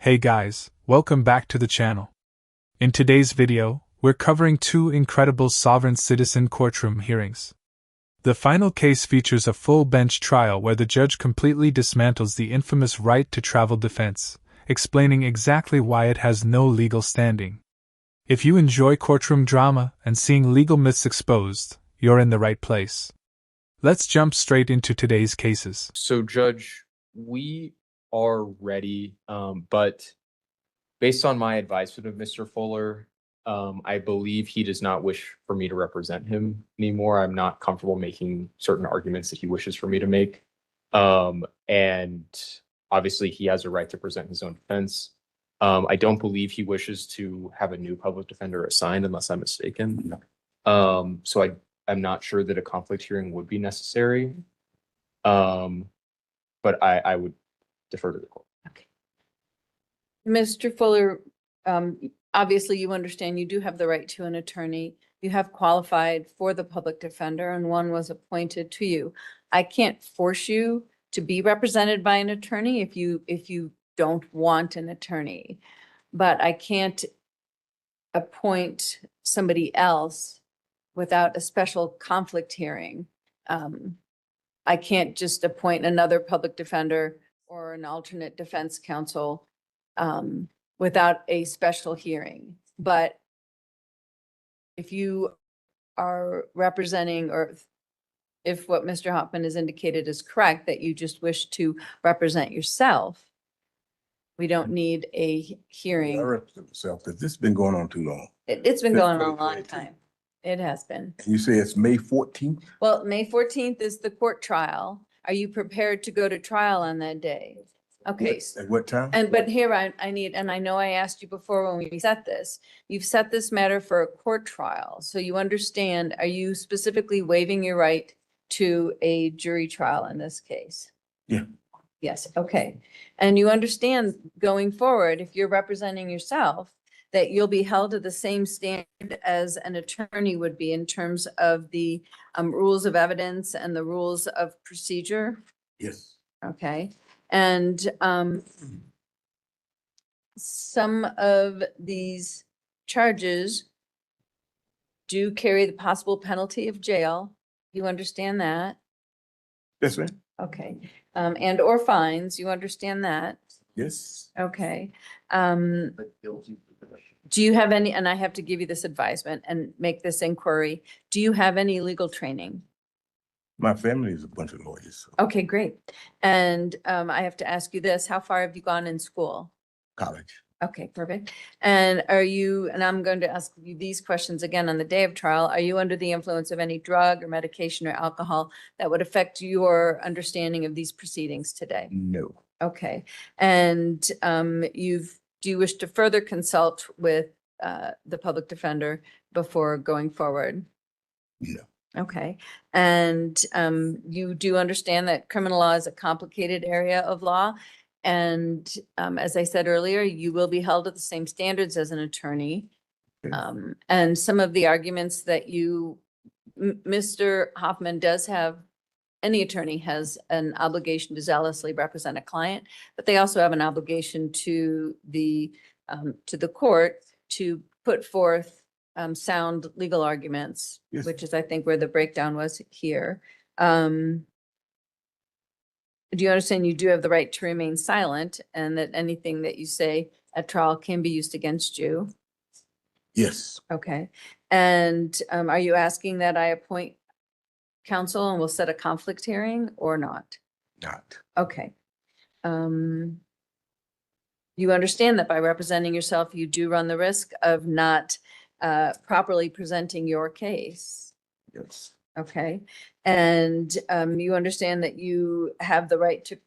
Hey guys, welcome back to the channel. In today's video, we're covering two incredible sovereign citizen courtroom hearings. The final case features a full bench trial where the judge completely dismantles the infamous right to travel defense, explaining exactly why it has no legal standing. If you enjoy courtroom drama and seeing legal myths exposed, you're in the right place. Let's jump straight into today's cases. So, Judge, we are ready, but based on my advisement of Mr. Fuller, I believe he does not wish for me to represent him anymore. I'm not comfortable making certain arguments that he wishes for me to make. And obviously, he has a right to present his own defense. I don't believe he wishes to have a new public defender assigned unless I'm mistaken. So I'm not sure that a conflict hearing would be necessary. But I would defer to the court. Okay. Mr. Fuller, obviously you understand you do have the right to an attorney. You have qualified for the public defender and one was appointed to you. I can't force you to be represented by an attorney if you don't want an attorney, but I can't appoint somebody else without a special conflict hearing. I can't just appoint another public defender or an alternate defense counsel without a special hearing. But if you are representing, or if what Mr. Hoffman has indicated is correct, that you just wish to represent yourself, we don't need a hearing. I represent myself because this has been going on too long. It's been going on a long 2022. time. It has been. And you say it's May 14th? Well, May 14th is the court trial. Are you prepared to go to trial on that day? Okay. At what time? But here I need, and I know I asked you before when we set this, you've set this matter for a court trial. So you understand, are you specifically waiving your right to a jury trial in this case? Yeah. Yes, okay. And you understand going forward, if you're representing yourself, that you'll be held to the same standard as an attorney would be in terms of the rules of evidence and the rules of procedure? Yes. Okay. And some of these charges do carry the possible penalty of jail. You understand that? Yes, ma'am. Okay. And or fines, you understand that? Yes. Okay. Do you have any, and I have to give you this advisement and make this inquiry, do you have any legal training? My family is a bunch of lawyers. So Okay, great. And I have to ask you this, how far have you gone in school? college. Okay, perfect. And are you, and I'm going to ask you these questions again on the day of trial, are you under the influence of any drug or medication or alcohol that would affect your understanding of these proceedings today? No. Okay. And do you wish to further consult with the public defender before going forward? No. Okay. And you do understand that criminal law is a complicated area of law. And as I said earlier, you will be held to the same standards as an attorney. Okay. And some of the arguments that Mr. Hoffman does have, any attorney has an obligation to zealously represent a client, but they also have an obligation to the court to put forth sound legal arguments, Yes. which is, I think, where the breakdown was here. Do you understand you do have the right to remain silent and that anything that you say at trial can be used against you? Yes. Okay. And are you asking that I appoint counsel and we'll set a conflict hearing or not? Not. Okay. You understand that by representing yourself, you do run the risk of not properly presenting your case. Yes. Okay. And you understand that you have the right to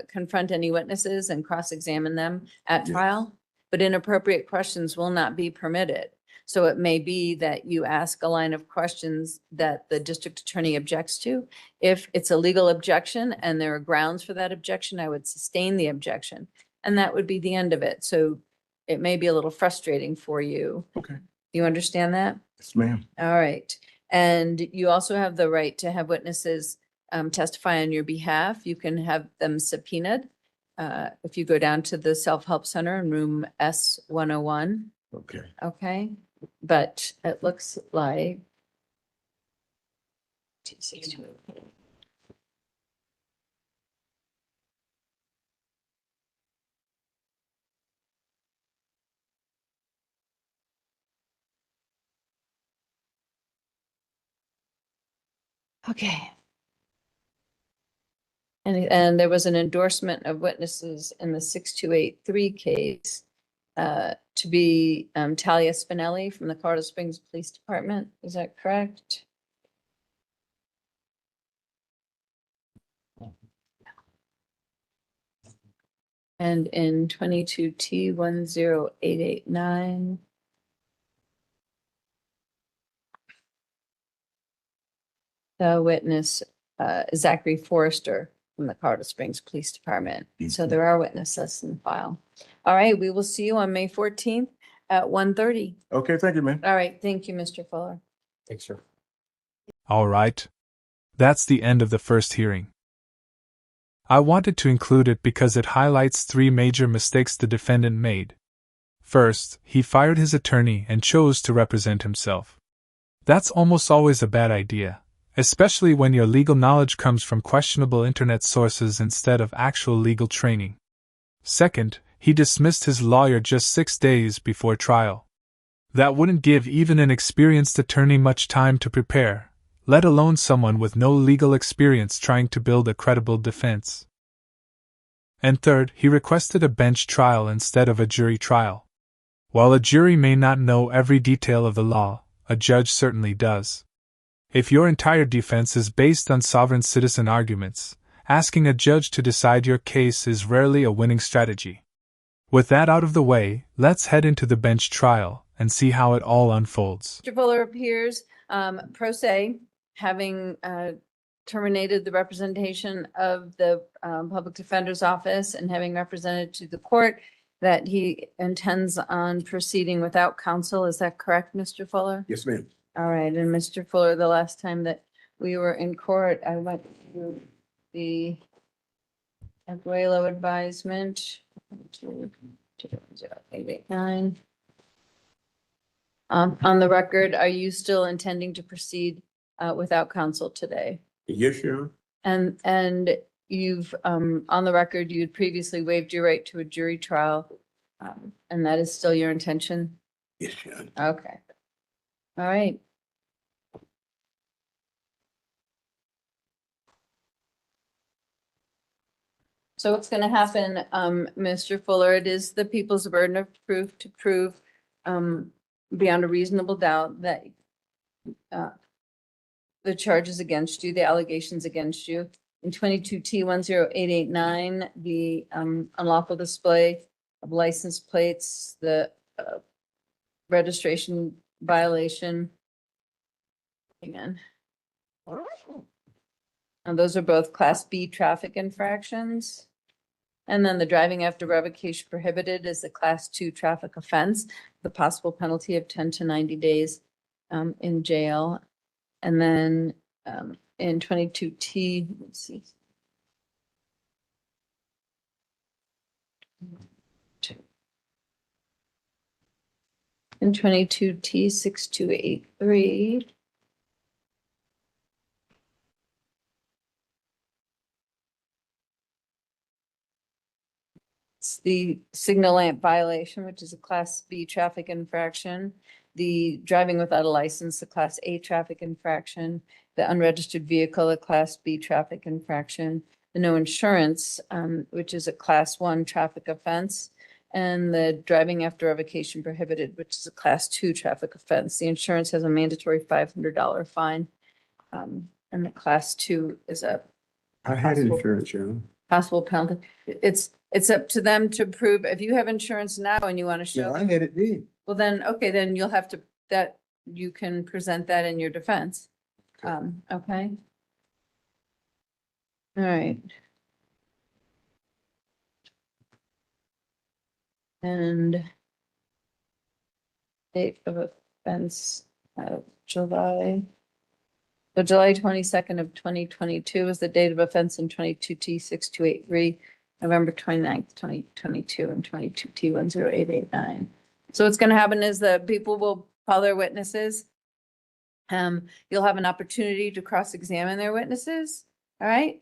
confront any witnesses and cross-examine them at Yes. trial, but inappropriate questions will not be permitted. So it may be that you ask a line of questions that the district attorney objects to. If it's a legal objection and there are grounds for that objection, I would sustain the objection. And that would be the end of it. So it may be a little frustrating for you. Okay. You understand that? Yes, ma'am. All right. And you also have the right to have witnesses testify on your behalf. You can have them subpoenaed. if you go down to the Self-Help Center in room S101, Okay. okay? But it looks like 262. Okay. And there was an endorsement of witnesses in the 6283 case to be Talia Spinelli from the Colorado Springs Police Department. Is that correct? And in 22T10889, the witness Zachary Forrester from the Colorado Springs Police Department. So there are witnesses in the file. All right, we will see you on May 14th at 1:30. Okay, thank you, ma'am. All right, thank you, Mr. Fuller. Thanks, sir. All right. That's the end of the first hearing. I wanted to include it because it highlights 3 major mistakes the defendant made. First, he fired his attorney and chose to represent himself. That's almost always a bad idea, especially when your legal knowledge comes from questionable internet sources instead of actual legal training. Second, he dismissed his lawyer just 6 days before trial. That wouldn't give even an experienced attorney much time to prepare, let alone someone with no legal experience trying to build a credible defense. And third, he requested a bench trial instead of a jury trial. While a jury may not know every detail of the law, a judge certainly does. If your entire defense is based on sovereign citizen arguments, asking a judge to decide your case is rarely a winning strategy. With that out of the way, let's head into the bench trial and see how it all unfolds. Mr. Fuller appears pro se, having terminated the representation of the Public Defender's Office and having represented to the court that he intends on proceeding without counsel. Is that correct, Mr. Fuller? Yes, ma'am. All right, and Mr. Fuller, the last time that we were in court, I went through the Aguelo advisement. 20889. On the record, are you still intending to proceed without counsel today? Yes, Your Honor. And you've, on the record, you had previously waived your right to a jury trial, and that is still your intention? Yes, Your Honor. Okay. All right. So what's going to happen, Mr. Fuller, it is the people's burden of proof to prove beyond a reasonable doubt that the charges against you, the allegations against you. In 22T10889, the unlawful display of license plates, the registration violation. Again. And those are both Class B traffic infractions. And then the driving after revocation prohibited is a Class 2 traffic offense, the possible penalty of 10 to 90 days in jail. And then in 22T, let's see. In 22T6283. It's the signal lamp violation, which is a Class B traffic infraction. The driving without a license, the Class A traffic infraction. The unregistered vehicle, a Class B traffic infraction. The no insurance, which is a Class 1 traffic offense. And the driving after revocation prohibited, which is a Class 2 traffic offense. The insurance has a mandatory $500 fine. And the Class 2 is a I had Possible. insurance, Your Honor. possible penalty. It's up to them to prove, if you have insurance now and you want to Yeah, show, I had it then. well then, okay, then you'll have to, that, you can present that in your defense. Okay. All right. And date of offense, July. So July 22nd of 2022 is the date of offense in 22T6283. November 29th, 2022, and 22 T108889. So what's going to happen is the people will call their witnesses. You'll have an opportunity to cross-examine their witnesses, all right?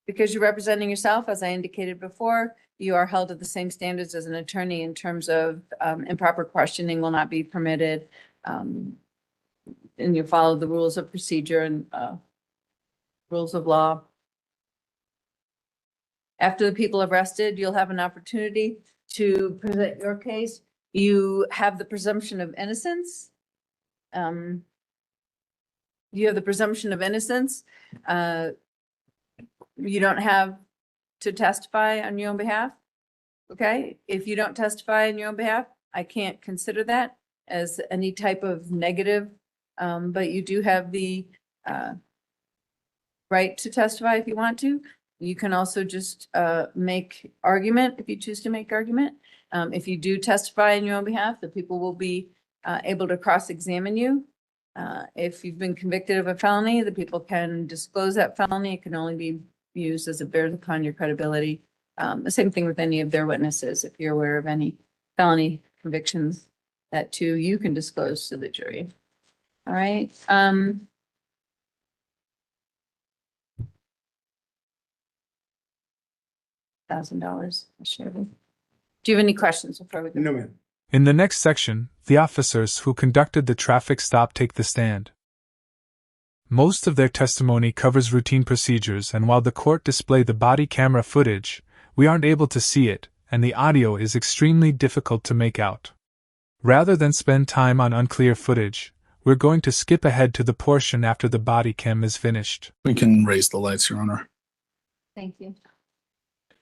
Because you're representing yourself, as I indicated before, you are held to the same standards as an attorney in terms of improper questioning will not be permitted. And you follow the rules of procedure and rules of law. After the people have rested, you'll have an opportunity to present your case. You have the presumption of innocence. You have the presumption of innocence. You don't have to testify on your own behalf. Okay, if you don't testify on your own behalf, I can't consider that as any type of negative. But you do have the right to testify if you want to. You can also just make argument if you choose to make argument. If you do testify on your own behalf, the people will be able to cross-examine you. If you've been convicted of a felony, the people can disclose that felony. It can only be used as it bears upon your credibility. The same thing with any of their witnesses. If you're aware of any felony convictions, that too, you can disclose to the jury. All right. $1,000. Do you have any questions before we go? No, ma'am. In the next section, the officers who conducted the traffic stop take the stand. Most of their testimony covers routine procedures, and while the court displayed the body camera footage, we aren't able to see it, and the audio is extremely difficult to make out. Rather than spend time on unclear footage, we're going to skip ahead to the portion after the body cam is finished. We can raise the lights, Your Honor. Thank you.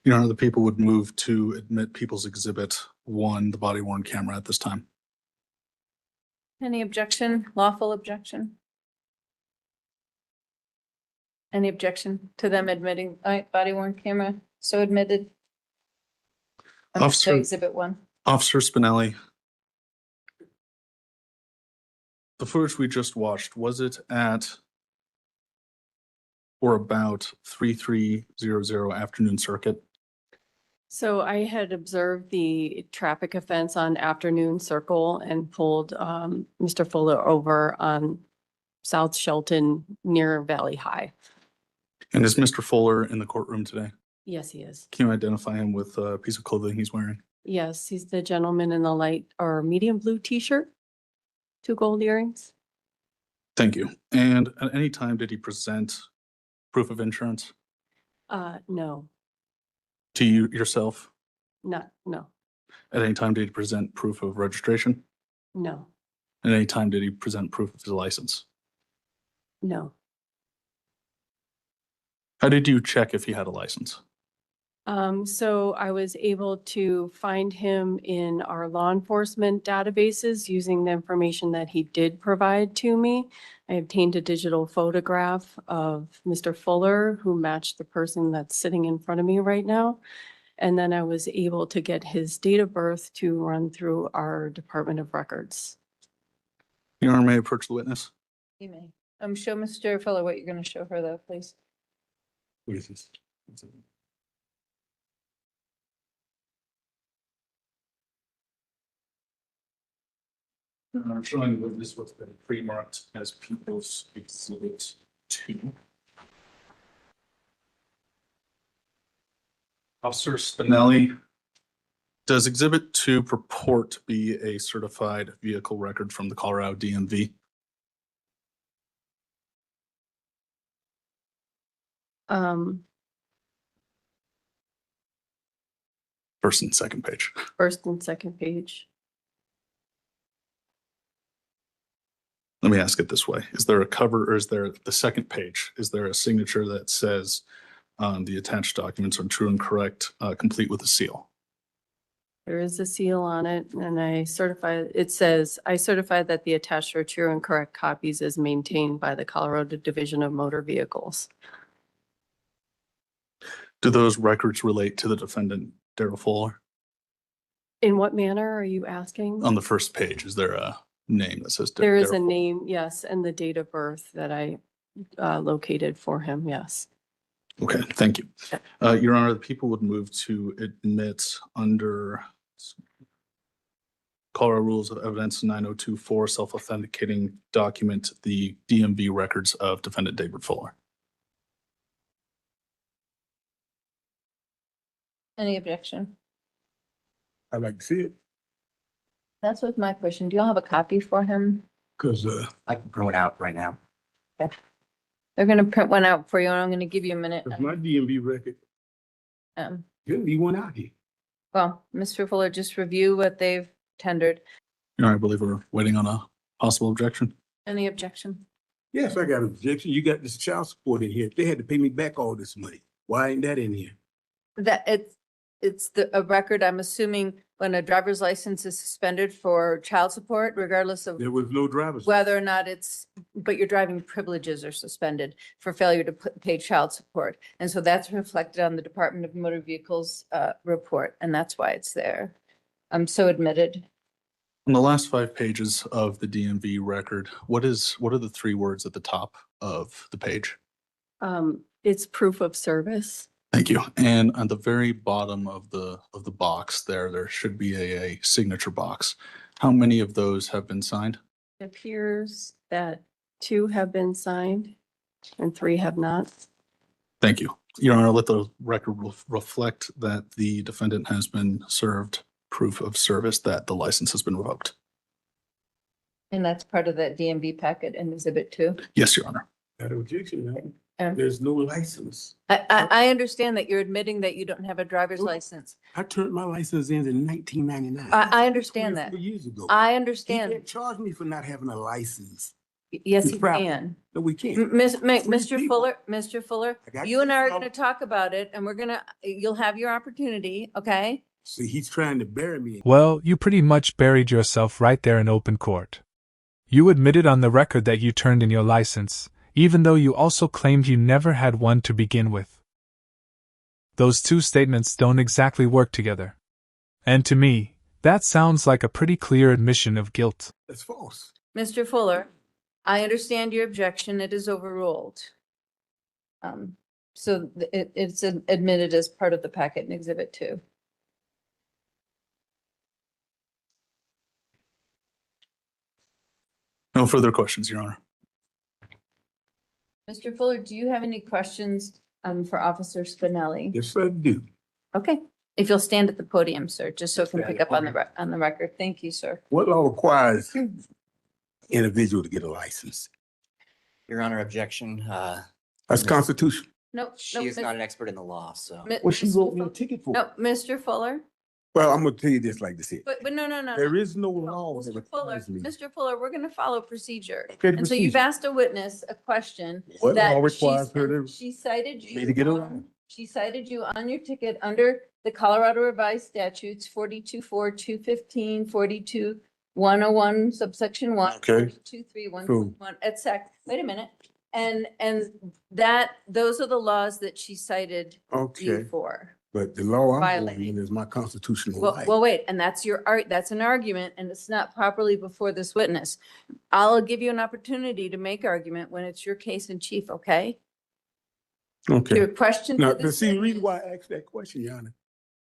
Your Honor, the people would move to admit People's Exhibit 1, the body-worn camera at this time. Any objection, lawful objection? Any objection to them admitting, all right, body worn camera, so admitted? So Officer- Exhibit 1. Officer Spinelli, the footage we just watched, was it at or about 3300 Afternoon Circuit? So I had observed the traffic offense on Afternoon Circle and pulled Mr. Fuller over on South Shelton near Valley High. And is Mr. Fuller in the courtroom today? Yes, he is. Can you identify him with a piece of clothing he's wearing? Yes, he's the gentleman in the light or medium blue t-shirt, 2 gold earrings. Thank you. And at any time did he present proof of insurance No, to you yourself? no. At any time did he present proof of registration? No, At any time did he present proof of his license? no. How did you check if he had a license? So I was able to find him in our law enforcement databases using the information that he did provide to me. I obtained a digital photograph of Mr. Fuller, who matched the person that's sitting in front of me right now. And then I was able to get his date of birth to run through our Department of Records. Your Honor, may I approach the witness? You may. Show Mr. Fuller what you're going to show her though, please. What is this? I'm showing the witness what's been pre-marked as People's Exhibit 2. Officer Spinelli, does Exhibit 2 purport to be a certified vehicle record from the Colorado DMV? First and second page. First and second page. Let me ask it this way. Is there a cover or is there the second page? Is there a signature that says the attached documents are true and correct, complete with a seal? There is a seal on it and it says, I certify that the attached are true and correct copies as maintained by the Colorado Division of Motor Vehicles. Do those records relate to the defendant, Darrell Fuller? In what manner are you asking? On the first page, is there a name that says? There is a Darrell Fuller? name, yes, and the date of birth that I located for him, yes. Okay, thank you. Your Honor, the people would move to admit under Colorado Rules of Evidence 9024 self-authenticating document, the DMV records of defendant David Fuller. Any objection? I'd like to see it, That's with my question. Do y'all have a copy for him? because, I can print it out right now. They're gonna print one out for you, and I'm gonna give you a minute. my DMV record, Um, shouldn't be one out here. Well, Mr. Fuller, just review what they've tendered. Your Honor, I believe we're waiting on a possible objection. Any objection? Yes, I got an objection. You got this child support in here. They had to pay me back all this money. Why ain't that in here? That it's a record, I'm assuming, when a driver's license is suspended for child support, regardless of There was no driver's. whether or not but your driving privileges are suspended for failure to pay child support. And so that's reflected on the Department of Motor Vehicles report, and that's why it's there. I'm so admitted. On the last 5 pages of the DMV record, what are the 3 words at the top of the page? It's proof of service. Thank you. And on the very bottom of the box there should be a signature box. How many of those have been signed? It appears that 2 have been signed and 3 have not. Thank you. Your Honor, let the record reflect that the defendant has been served proof of service that the license has been revoked. And that's part of that DMV packet in Exhibit 2. Yes, Your Honor. Got an objection, man. Um, There's no license. I understand that you're admitting that you don't have a driver's Oop. license. I turned my license in 1999. I understand that. 24 years ago. I He understand. can't charge me for not having a license. Yes, It's he proper. can. No, we can't. Mr. people. Fuller, I got you and I are you. gonna talk about it, and you'll have your opportunity, okay? See, he's trying to bury me. Well, you pretty much buried yourself right there in open court. You admitted on the record that you turned in your license, even though you also claimed you never had one to begin with. Those 2 statements don't exactly work together. And to me, that sounds like a pretty clear admission of guilt. That's false. Mr. Fuller, I understand your objection. It is overruled. So it's admitted as part of the packet in Exhibit 2. No further questions, Your Honor. Mr. Fuller, do you have any questions for Officer Spinelli? Yes, I do. Okay, if you'll stand at the podium, sir, just so it can Stand pick at up on podium. on the record. Thank you, sir. What law requires individual to get a license? Your Honor, objection. That's constitutional. No, She is not an expert in the law, so. What she wrote me a ticket for. No, Mr. Fuller, Well, I'm gonna tell you this like this here. but no. There no. is no No, law that Mr. Fuller, requires me. Mr. Fuller, we're gonna follow procedure. Okay, the And so you've procedure. asked a witness a question. What that law she requires her said- to? She cited you. me to get a on- line? She cited you on your ticket under the Colorado Revised Statutes 42-4, 215, 42-101, subsection 1, Okay. 42-3, Cool. 1, et cetera. Wait a minute. And those are the laws that she cited you Okay, for. but the law I'm Violating. holding is my constitutional Well, right. wait, and that's that's an argument, and it's not properly before this witness. I'll give you an opportunity to make argument when it's your case in chief, okay? Okay. Your question. to Now, this see, the reason witness- why I asked that question, Your Honor,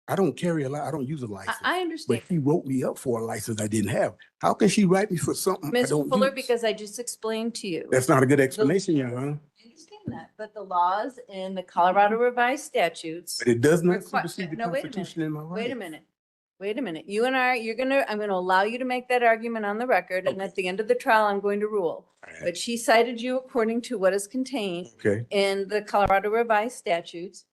I don't carry I don't use a license. I understand. But she wrote me up for a license I didn't have. How can she write me for something I Mr. don't Fuller, use? because I just explained to you. That's not a good explanation, Your Honor. I understand that, but the laws in the Colorado Revised Statutes. But it does not Requi- supersede the no, wait a Constitution in my right. Wait a minute. Wait a minute. You and I, I'm going to allow you to make that argument on the record, and at the end of the trial, I'm going to rule. But she cited you according to what is contained Okay, in the Colorado Revised Statutes.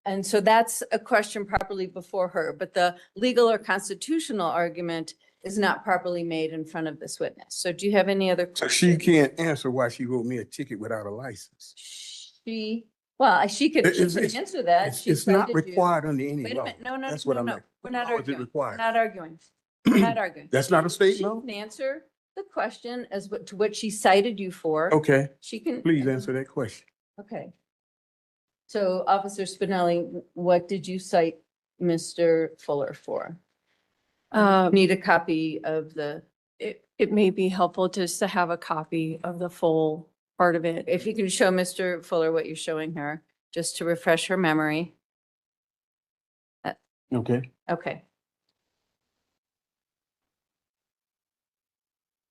And so that's a question properly before her, but the legal or constitutional argument is not properly made in front of this witness. So do you have any other? so she questions? can't answer why she wrote me a ticket without a license. She could It's- answer that. It's, She it's not cited you. required under any Wait a law. minute. No, That's what I'm no. like. We're not How is it arguing. We're required? not arguing. We're not arguing. That's not a state She law? can answer the question to what she cited you for. Okay, She can. please answer that question. Okay. So Officer Spinelli, what did you cite Mr. Fuller for? Need a copy of It may be helpful just to have a copy of the full part of it. if you can show Mr. Fuller what you're showing her. just to refresh her memory. Okay. Okay.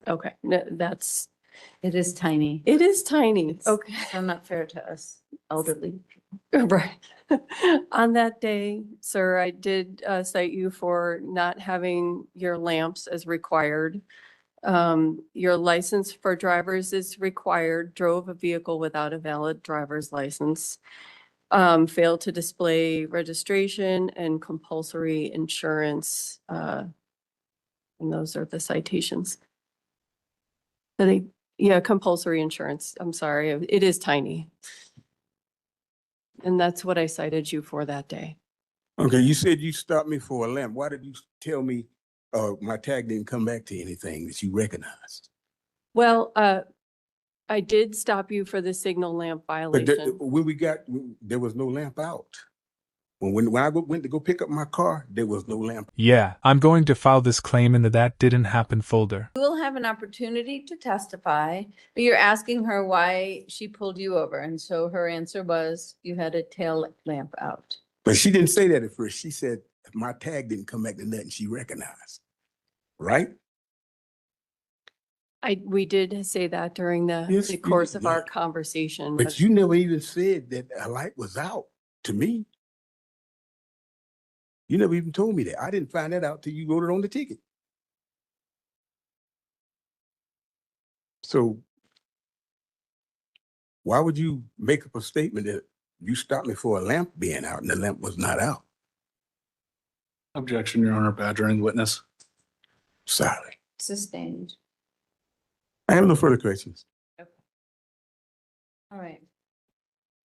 Okay, that's, It is tiny. it is tiny. It's Okay. So not fair to us elderly. Right. On that day, sir, I did cite you for not having your lamps as required. Your license for drivers is required, drove a vehicle without a valid driver's license. Failed to display registration and compulsory insurance. And those are the citations. Yeah, compulsory insurance. I'm sorry, it is tiny. And that's what I cited you for that day. Okay, you said you stopped me for a lamp. Why did you tell me my tag didn't come back to anything that you recognized? Well, I did stop you for the signal lamp But violation. there was no lamp out. When I went to go pick up my car, there was no lamp. Yeah, I'm going to file this claim in the "that didn't happen" folder. You will have an opportunity to testify, but you're asking her why she pulled you over. And so her answer was you had a tail lamp out. But she didn't say that at first. She said my tag didn't come back to nothing she recognized. Right? We did say that during Yes, the you course did, of our yeah. conversation. But you never even said that a light was out to me. You never even told me that. I didn't find that out till you wrote it on the ticket. So why would you make up a statement that you stopped me for a lamp being out and the lamp was not out? Objection, Your Honor, badgering the witness. Sorry. Sustained. I have no further questions. All right.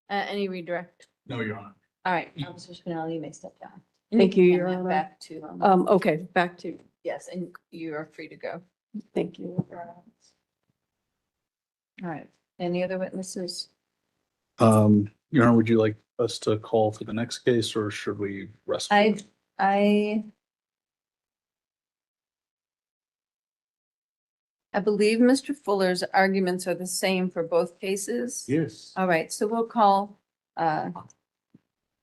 Any redirect? No, Your Honor. All right, Officer Spinelli, you may step down. Thank you, can Your hand Honor. Back to, Okay, back to, yes, and you are free to go. thank you. All right. Any other witnesses? Your Honor, would you like us to call for the next case or should we rest? I believe Mr. Fuller's arguments are the same for both cases. Yes. All right, so we'll call the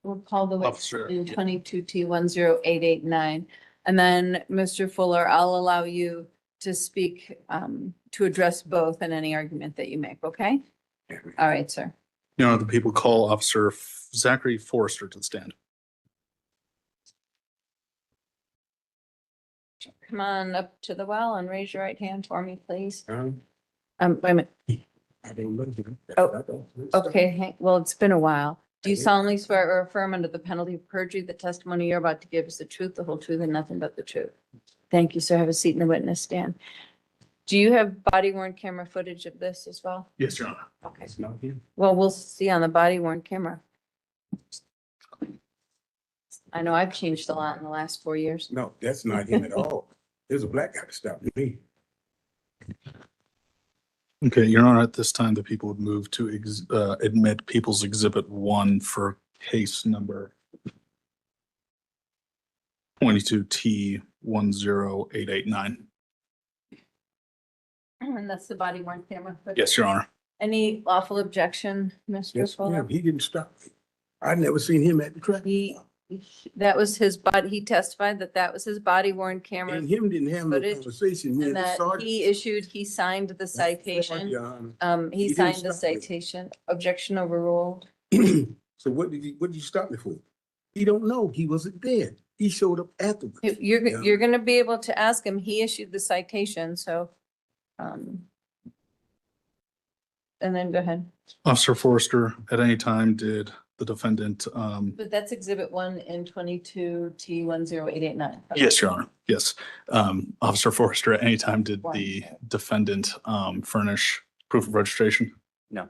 witness Officer, in yeah. 22T10889. And then, Mr. Fuller, I'll allow you to speak, to address both and any argument that you make, okay? All right, sir. Your Honor, the people call Officer Zachary Forrester to the stand. Come on up to the well and raise your right hand for me, please. I Wait a minute. don't know. Oh, Okay, well, it's been a while. Do you solemnly swear or affirm under the penalty of perjury the testimony you're about to give is the truth, the whole truth, and nothing but the truth? Thank you, sir. Have a seat in the witness stand. Do you have body worn camera footage of this as well? Yes, Your Honor. Okay, It's not him. well, we'll see on the body worn camera. I know I've changed a lot in the last 4 years. No, that's not him at all. There's a black guy that stopped me. Okay, Your Honor, at this time, the people would move to admit People's Exhibit 1 for case number 22T10889. And that's the body worn camera footage. Yes, Your Honor. Any lawful objection, Mr. Yes, Fuller? ma'am. He didn't stop me. I never seen him at the track. That was his body, he testified that that was his body worn camera And him didn't have no footage, conversation. Me and and the that sergeant. he signed the citation. Your Honor. He He signed didn't the stop me. citation, objection overruled. So what did you stop me for? He don't know. He wasn't there. He showed up afterwards. You're gonna be able to ask him, he issued the citation, so. And then go ahead, Officer Forrester, at any time did the defendant, but that's exhibit 1 in 22T10889. yes, Your Honor, yes. Officer Forrester, at any time did One. the defendant furnish proof of registration? No.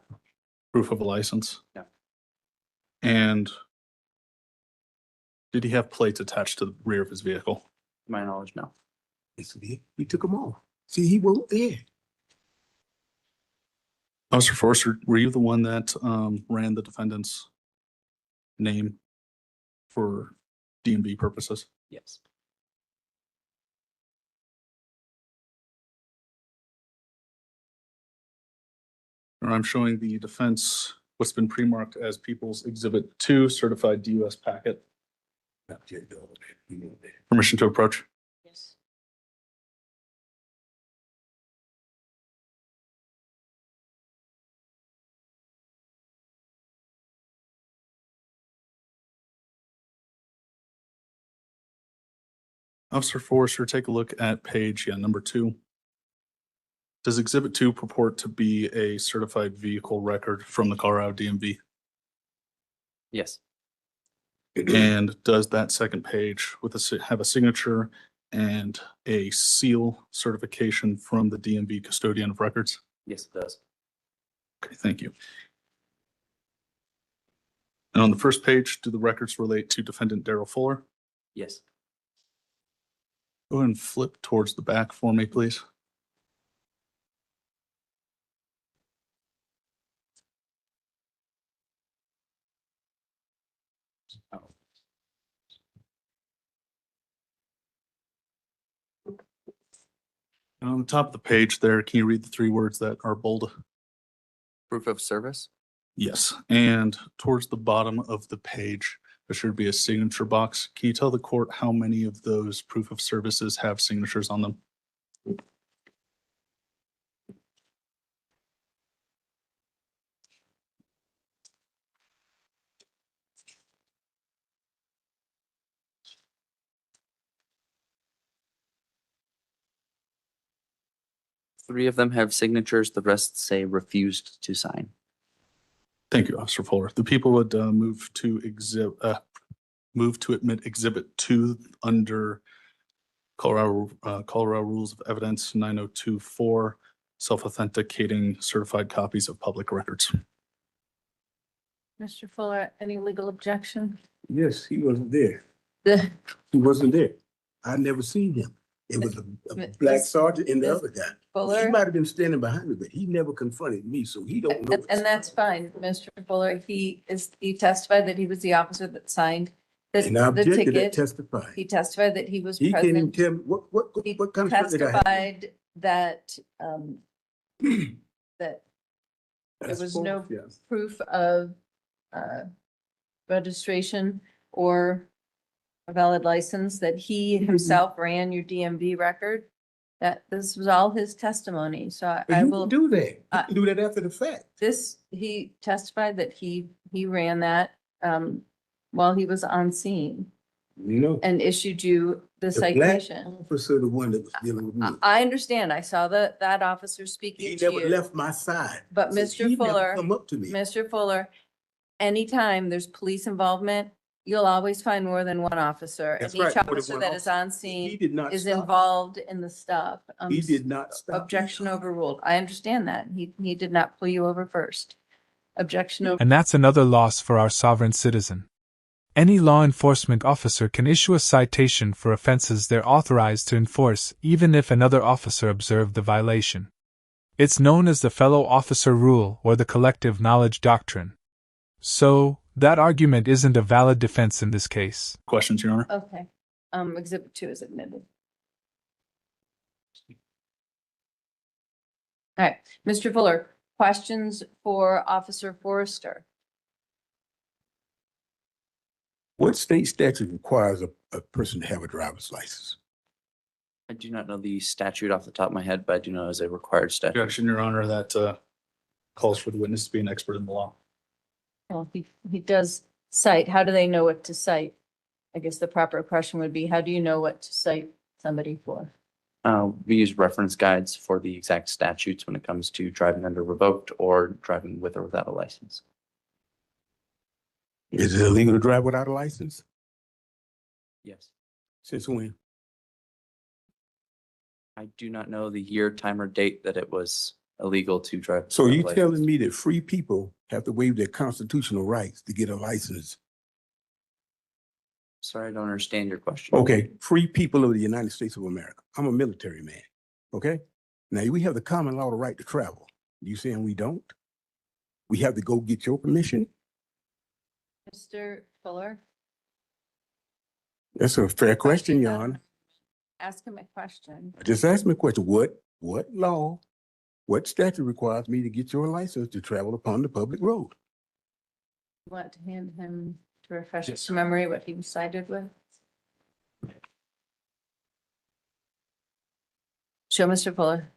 Proof of a license? No. And did he have plates attached to the rear of his vehicle? To my knowledge, no. Yes, he took them off. See, he wasn't there. Officer Forrester, were you the one that ran the defendant's name for DMV purposes? Yes. Or I'm showing the defense what's been pre-marked as People's Exhibit 2, certified DUS packet. Not yet, though. You know that. Permission to approach. Yes. Officer Forrester, take a look at page, number 2. Does Exhibit 2 purport to be a certified vehicle record from the Colorado DMV? Yes. And does that second page have a signature and a seal certification from the DMV custodian of records? Yes, it does. Okay, thank you. And on the first page, do the records relate to defendant Daryl Fuller? Yes. Go ahead and flip towards the back for me, please. And on the top of the page there, can you read the 3 words that are bold? Proof of service? Yes, and towards the bottom of the page, there should be a signature box. Can you tell the court how many of those proof of services have signatures on them? Three of them have signatures, the rest say refused to sign. Thank you, Officer Fuller. The people would move to admit Exhibit 2 under Colorado Rules of Evidence 9024, self-authenticating certified copies of public records. Mr. Fuller, any legal objection? Yes, he wasn't there. The, He wasn't there. I never seen him. It was a black Miss- sergeant and the Miss other guy. He Fuller? might have been standing behind me, but he never confronted me, so he don't know. And that's fine, Mr. Fuller. He testified that he was the officer that signed And I the objected to ticket. testifying. He testified that he was He can't even present. tell me He what kind of shirt did I have? testified that, that there That's was false, no yes. proof of, registration or a valid license, that he himself ran your DMV record. That this was all his testimony, so But I you will. can do that. You I- can do that after the fact. He testified that he ran that, while he was on scene You know, and issued you the the black citation. officer, the one that was dealing with me, I understand. I saw that officer he speaking to never you. left my side. But So Mr. he never Fuller- come up to me. Mr. Fuller, anytime there's police involvement, you'll always find more than one officer. And That's right, each more than officer one that is officer. on He scene did not is stop. involved in the stuff. He did not stop. me. Objection overruled. I understand that. He did not pull you over first. Objection over. And that's another loss for our sovereign citizen. Any law enforcement officer can issue a citation for offenses they're authorized to enforce, even if another officer observed the violation. It's known as the fellow officer rule or the collective knowledge doctrine. So, that argument isn't a valid defense in this case. Questions, Your Honor? Okay. Exhibit 2 is admitted. All right, Mr. Fuller, questions for Officer Forrester? What state statute requires a person to have a driver's license? I do not know the statute off the top of my head, but I do know as a required statute. Objection, Your Honor, that calls for the witness to be an expert in the law. Well, he does cite. How do they know what to cite? I guess the proper question would be, how do you know what to cite somebody for? We use reference guides for the exact statutes when it comes to driving under revoked or driving with or without a license. Is it illegal to drive without a license? Yes. Since when? I do not know the year, time, or date that it was illegal to drive. So without a you license. telling me that free people have to waive their constitutional rights to get a license? Sorry, I don't understand your question. Okay, free people of the United States of America. I'm a military man, okay? Now, we have the common law to right to travel. You saying we don't? We have to go get your permission? Mr. Fuller? That's a fair question, Your Honor. Ask him a question. Just ask me a question. What law, what statute requires me to get your license to travel upon the public road? Want to hand him to refresh his memory what he was cited with? Show Mr. Fuller.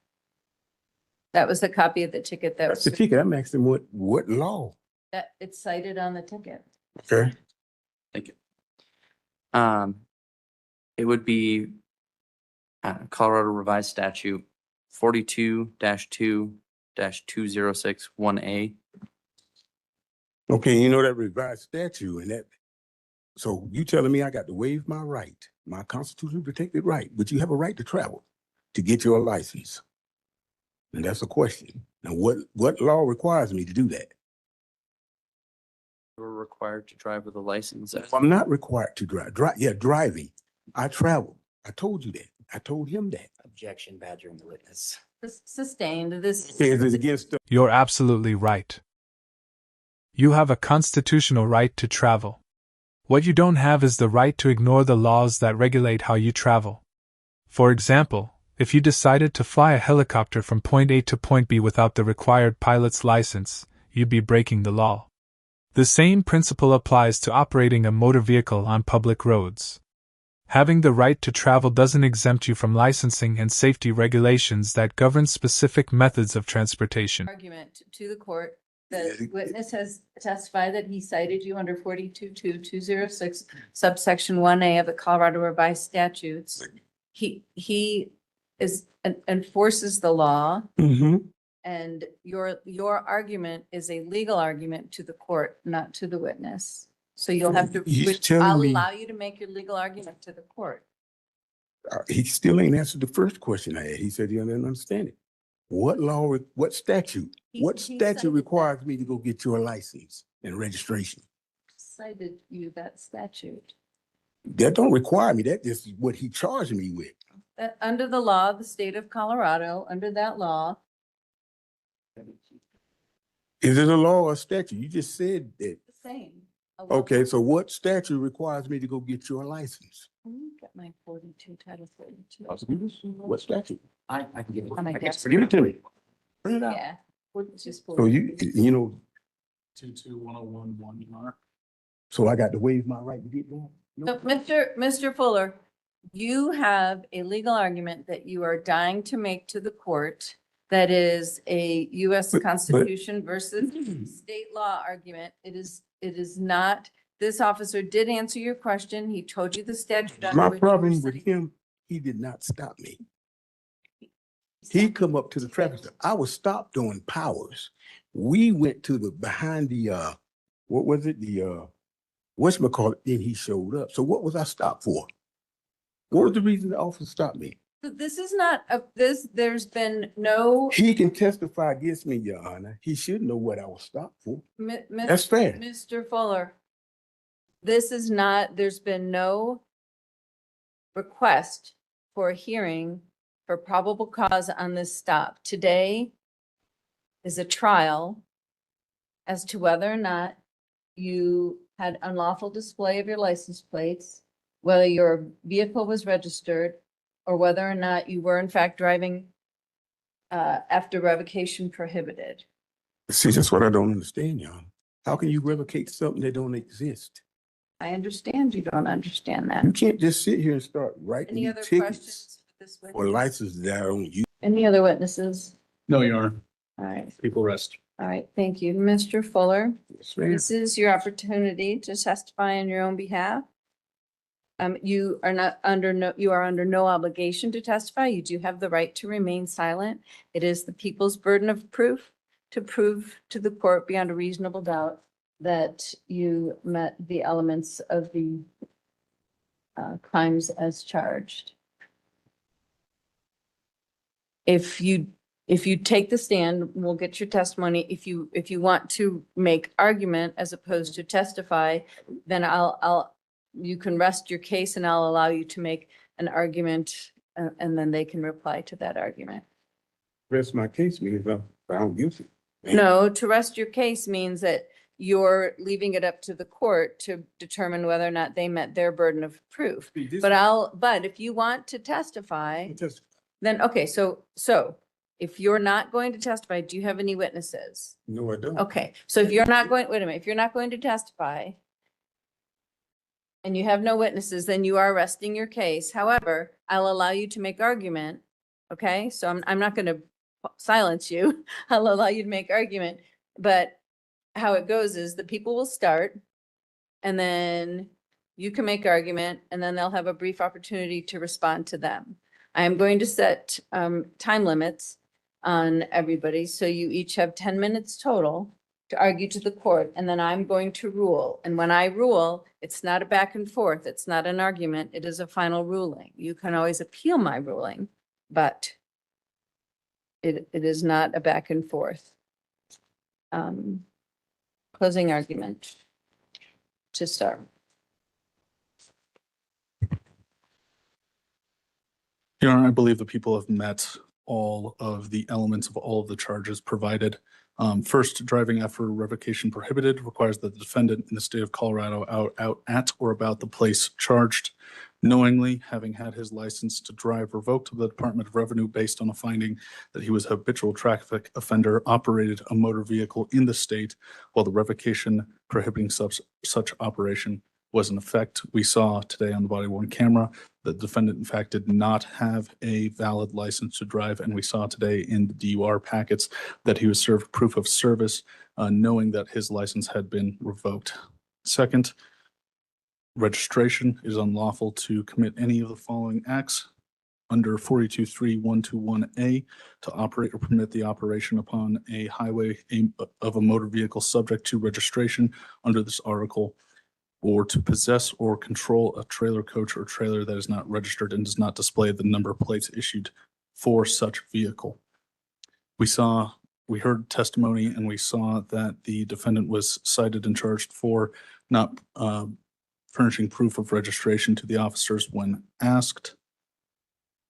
That was the copy of the ticket that That's the was, ticket. I'm asking what law? that it's cited on the ticket. Okay. Thank you. It would be Colorado Revised Statute 42-2-2061A. Okay, you know that revised statute and that, so you telling me I got to waive my right, my constitutionally protected right, but you have a right to travel to get your license. And that's a question. Now, what law requires me to do that? We're required to drive with a license. I'm not required to driving. I travel. I told you that. I told him that. Objection, badgering the witness. Sustained, this. Okay, is it against the You're absolutely right. You have a constitutional right to travel. What you don't have is the right to ignore the laws that regulate how you travel. For example, if you decided to fly a helicopter from point A to point B without the required pilot's license, you'd be breaking the law. The same principle applies to operating a motor vehicle on public roads. Having the right to travel doesn't exempt you from licensing and safety regulations that govern specific methods of transportation. Argument to the court. The witness has testified that he cited you under 42-2-206 subsection 1A of the Colorado Revised Statutes. He enforces the law, and your argument is a legal argument to the court, not to the witness. So you'll have to, He's telling I'll me- allow you to make your legal argument to the court. He still ain't answered the first question I had. He said he didn't understand it. What law, what statute, what He statute cited requires me to go get your license and registration? Cited you that statute. That don't require me. That is what he charged me with. That under the law of the state of Colorado, under that law, Is it a law or a statute? You just said that. the same. A law- Okay, so what statute requires me to go get your license? Let me get my 42, title 42. What statute? I can give it. On my I can- desk. Give it to me. Bring it out. Yeah. It's just So you know, 22-1011, Your Honor. so I got to waive my right to get that? So, Mr. Fuller, you have a legal argument that you are dying to make to the court that is a US But- Constitution versus state law argument. It is not, this officer did answer your question. He told you the statute. under My which you were problem with sitting. him, he did not stop me. He come up to the traffic stop. I was stopped doing powers. We went to the, behind the, what was it? The, whatchamacallit, then he showed up. So what was I stopped for? What was the reason the officer stopped me? So this is not, there's been no. He can testify against me, Your Honor. He should know what I was stopped for. That's fair. Mr. Fuller, this is not, there's been no request for a hearing for probable cause on this stop. Today is a trial as to whether or not you had unlawful display of your license plates, whether your vehicle was registered, or whether or not you were in fact driving after revocation prohibited. See, that's what I don't understand, Your Honor. How can you revocate something that don't exist? I understand you don't understand that. You can't just sit here and start writing Any me other tickets questions for this for witness? licenses that I don't use. Any other witnesses? No, Your Honor. All right, People rest. all right, thank you. Mr. Fuller, Yes, ma'am. this is your opportunity to testify on your own behalf. You are not under you are under no obligation to testify. You do have the right to remain silent. It is the people's burden of proof to prove to the court beyond a reasonable doubt that you met the elements of the crimes as charged. If you take the stand, we'll get your testimony. If you want to make argument as opposed to testify, then you can rest your case and I'll allow you to make an argument and then they can reply to that argument. Rest my case means I'm found guilty. No, to rest your case means that you're leaving it up to the court to determine whether or not they met their burden of proof. But if you want to testify, then, okay, so If you're not going to testify, do you have any witnesses? No, I don't. Okay, so if you're not going, wait a minute, if you're not going to testify and you have no witnesses, then you are resting your case. However, I'll allow you to make argument. Okay, so I'm not going to silence you. I'll allow you to make argument. But how it goes is the people will start and then you can make argument and then they'll have a brief opportunity to respond to them. I am going to set time limits on everybody. So you each have 10 minutes total to argue to the court, and then I'm going to rule. And when I rule, it's not a back and forth. It's not an argument. It is a final ruling. You can always appeal my ruling, but it is not a back and forth. Closing argument to start. Your Honor, I believe the people have met all of the elements of all of the charges provided. First, driving after revocation prohibited requires that the defendant in the state of Colorado out at or about the place charged, knowingly having had his license to drive revoked to the Department of Revenue based on a finding that he was a habitual traffic offender, operated a motor vehicle in the state while the revocation prohibiting such operation was in effect. We saw today on the body-worn camera that the defendant, in fact, did not have a valid license to drive, and we saw today in the DUR packets that he was served proof of service, knowing that his license had been revoked. Second, registration is unlawful to commit any of the following acts under 42.3.121A to operate or permit the operation upon a highway of a motor vehicle subject to registration under this article, or to possess or control a trailer coach or trailer that is not registered and does not display the number plates issued for such vehicle. We heard testimony and we saw that the defendant was cited and charged for not furnishing proof of registration to the officers when asked.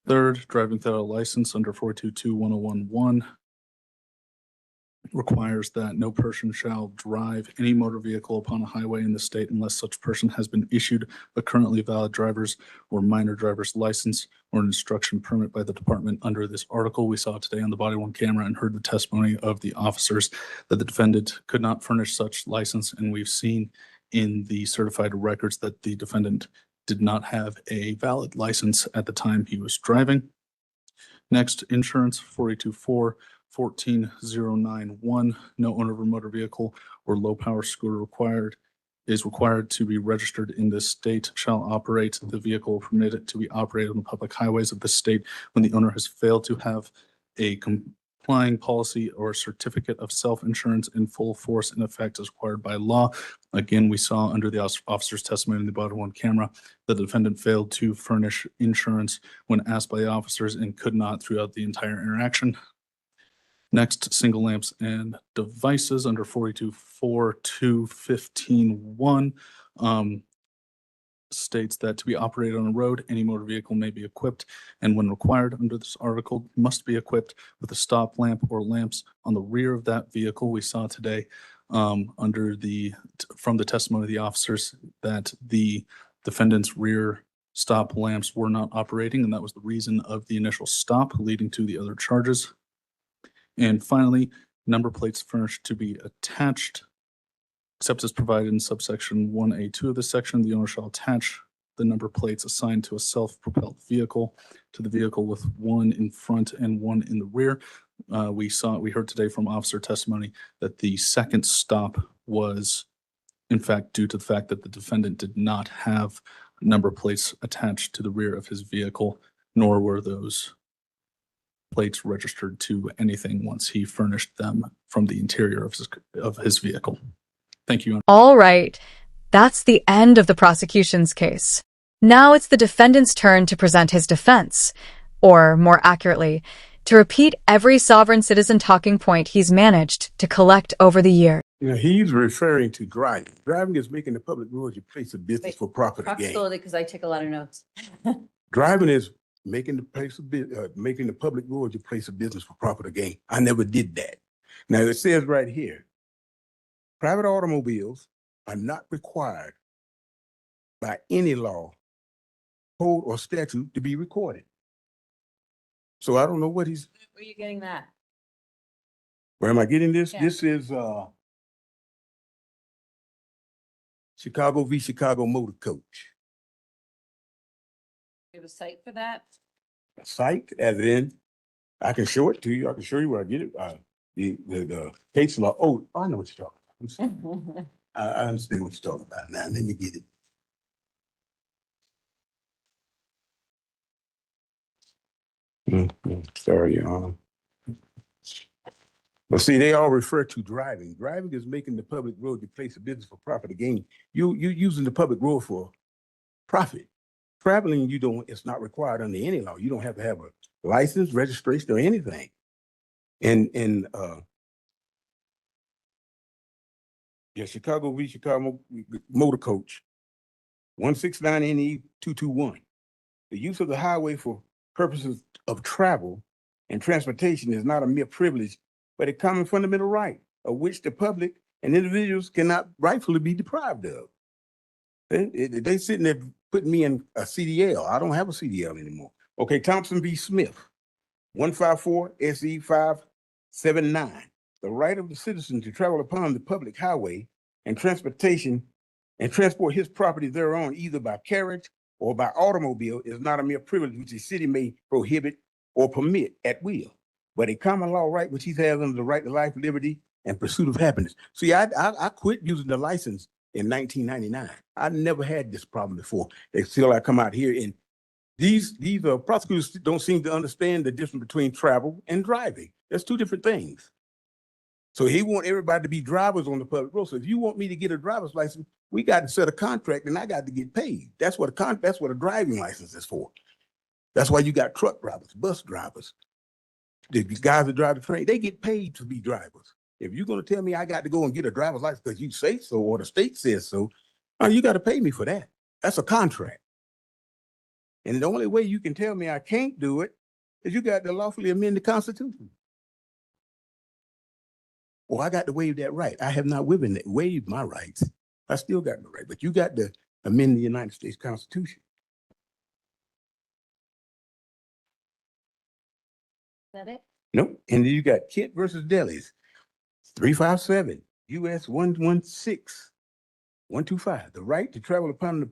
Third, driving without a license under 422.101 requires that no person shall drive any motor vehicle upon a highway in the state unless such person has been issued a currently valid driver's or minor driver's license or an instruction permit by the department under this article. We saw today on the body-worn camera and heard the testimony of the officers that the defendant could not furnish such license, and we've seen in the certified records that the defendant did not have a valid license at the time he was driving. Next, insurance 424.14.091. No owner of a motor vehicle or low power scooter is required to be registered in this state shall operate the vehicle permitted to be operated on the public highways of the state when the owner has failed to have a complying policy or certificate of self-insurance in full force in effect as required by law. Again, we saw under the officer's testimony in the body-worn camera that the defendant failed to furnish insurance when asked by the officers and could not throughout the entire interaction. Next, single lamps and devices under 42.4.2.15.1 states that to be operated on a road, any motor vehicle may be equipped, and when required under this article, must be equipped with a stop lamp or lamps on the rear of that vehicle. We saw today from the testimony of the officers that the defendant's rear stop lamps were not operating, and that was the reason of the initial stop leading to the other charges. And finally, number plates furnished to be attached, except as provided in subsection 1A2 of this section, the owner shall attach the number plates assigned to a self-propelled vehicle to the vehicle with one in front and one in the rear. We heard today from officer testimony that the second stop was in fact due to the fact that the defendant did not have number plates attached to the rear of his vehicle, nor were those plates registered to anything once he furnished them from the interior of his vehicle. Thank you. All right. That's the end of the prosecution's case. Now it's the defendant's turn to present his defense, or more accurately, to repeat every sovereign citizen talking point he's managed to collect over the year. You know, he's referring to driving. Driving is making the public roads a place of business for profit Talk gain. slowly because I take a lot of notes. Driving is making the making the public roads a place of business for profit or gain. I never did that. Now it says right here, private automobiles are not required by any law, code, or statute to be recorded. So I don't know what he's, Where are you getting that? where am I getting this? Yeah. This is, Chicago v. Chicago Motor Coach. You have a site for that? Site, as in, I can show it to you. I can show you where I get it. The case law. Oh, I know what you're talking about. I'm sorry. I understand what you're talking about now. Let me get it. Sorry, but see, they all refer to driving. Driving is making the public road the place of business for profit again. You using the public road for profit. Traveling, you don't, it's not required under any law. You don't have to have a license, registration, or anything. And yeah, Chicago v. Chicago Motor Coach, 169 NE 221. The use of the highway for purposes of travel and transportation is not a mere privilege, but a common fundamental right of which the public and individuals cannot rightfully be deprived of. They sitting there putting me in a CDL. I don't have a CDL anymore. Okay, Thompson v. Smith, 154 SE 579. The right of the citizen to travel upon the public highway and transportation and transport his property thereon either by carriage or by automobile is not a mere privilege which the city may prohibit or permit at will, but a common law right which he has under the right to life, liberty, and pursuit of happiness. See, I quit using the license in 1999. I never had this problem before until I come out here, and these prosecutors don't seem to understand the difference between travel and driving. That's two different things. So he want everybody to be drivers on the public road. So if you want me to get a driver's license, we got to set a contract and I got to get paid. That's what a driving license is for. That's why you got truck drivers, bus drivers, the guys that drive the train, they get paid to be drivers. If you're going to tell me I got to go and get a driver's license because you say so or the state says so, you got to pay me for that. That's a contract. And the only way you can tell me I can't do it is you got to lawfully amend the Constitution. Well, I got to waive that right. I have not waived my rights. I still got the right, but you got to amend the United States Constitution. Is that it? Nope. And then you got Kent versus Delis, 357 US 116 125. The right to travel upon the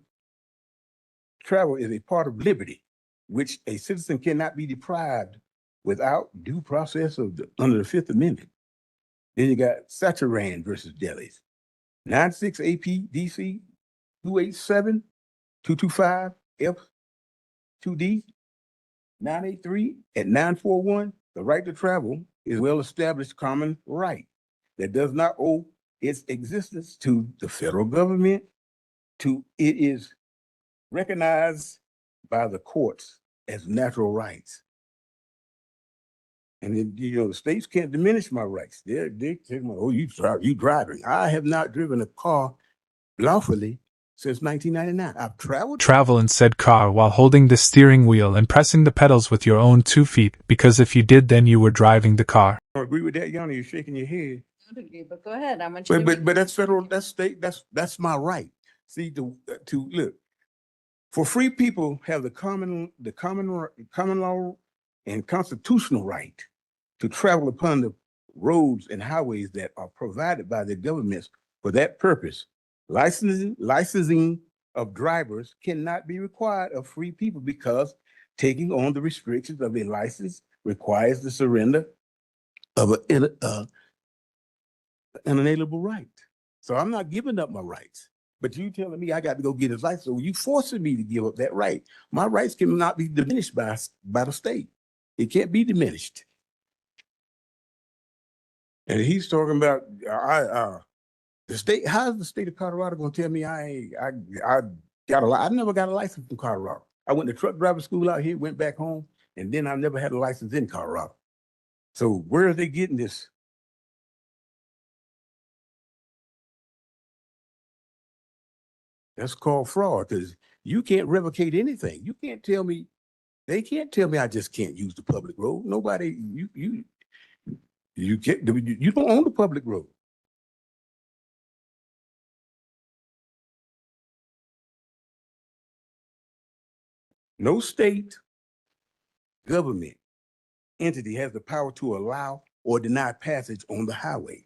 travel is a part of liberty, which a citizen cannot be deprived without due process under the Fifth Amendment. Then you got Saturan versus Delis, 96 AP DC 287 225 F2D 983 at 941. The right to travel is well-established common right that does not owe its existence to the federal government. It is recognized by the courts as natural rights. And then, the states can't diminish my rights. They say, oh, you driving. I have not driven a car lawfully since 1999. I've traveled. Travel in said car while holding the steering wheel and pressing the pedals with your own 2 feet, because if you did, then you were driving the car. I don't agree with that, Yanni. You're shaking your head. I don't agree, but go ahead. I want you to. But that's federal. That's state. That's my right. See, to look, for free people have the common law and constitutional right to travel upon the roads and highways that are provided by the governments for that purpose. Licensing of drivers cannot be required of free people because taking on the restrictions of a license requires the surrender of an inalienable right. So I'm not giving up my rights. But you telling me I got to go get his license, so you forcing me to give up that right. My rights cannot be diminished by the state. It can't be diminished. And he's talking about the state. How's the state of Colorado going to tell me I never got a license from Colorado. I went to truck driver school out here, went back home, and then I never had a license in Colorado. So where are they getting this? That's called fraud, because you can't revocate anything. You can't tell me, they can't tell me I just can't use the public road. Nobody, you don't own the public road. No state government entity has the power to allow or deny passage on the highways,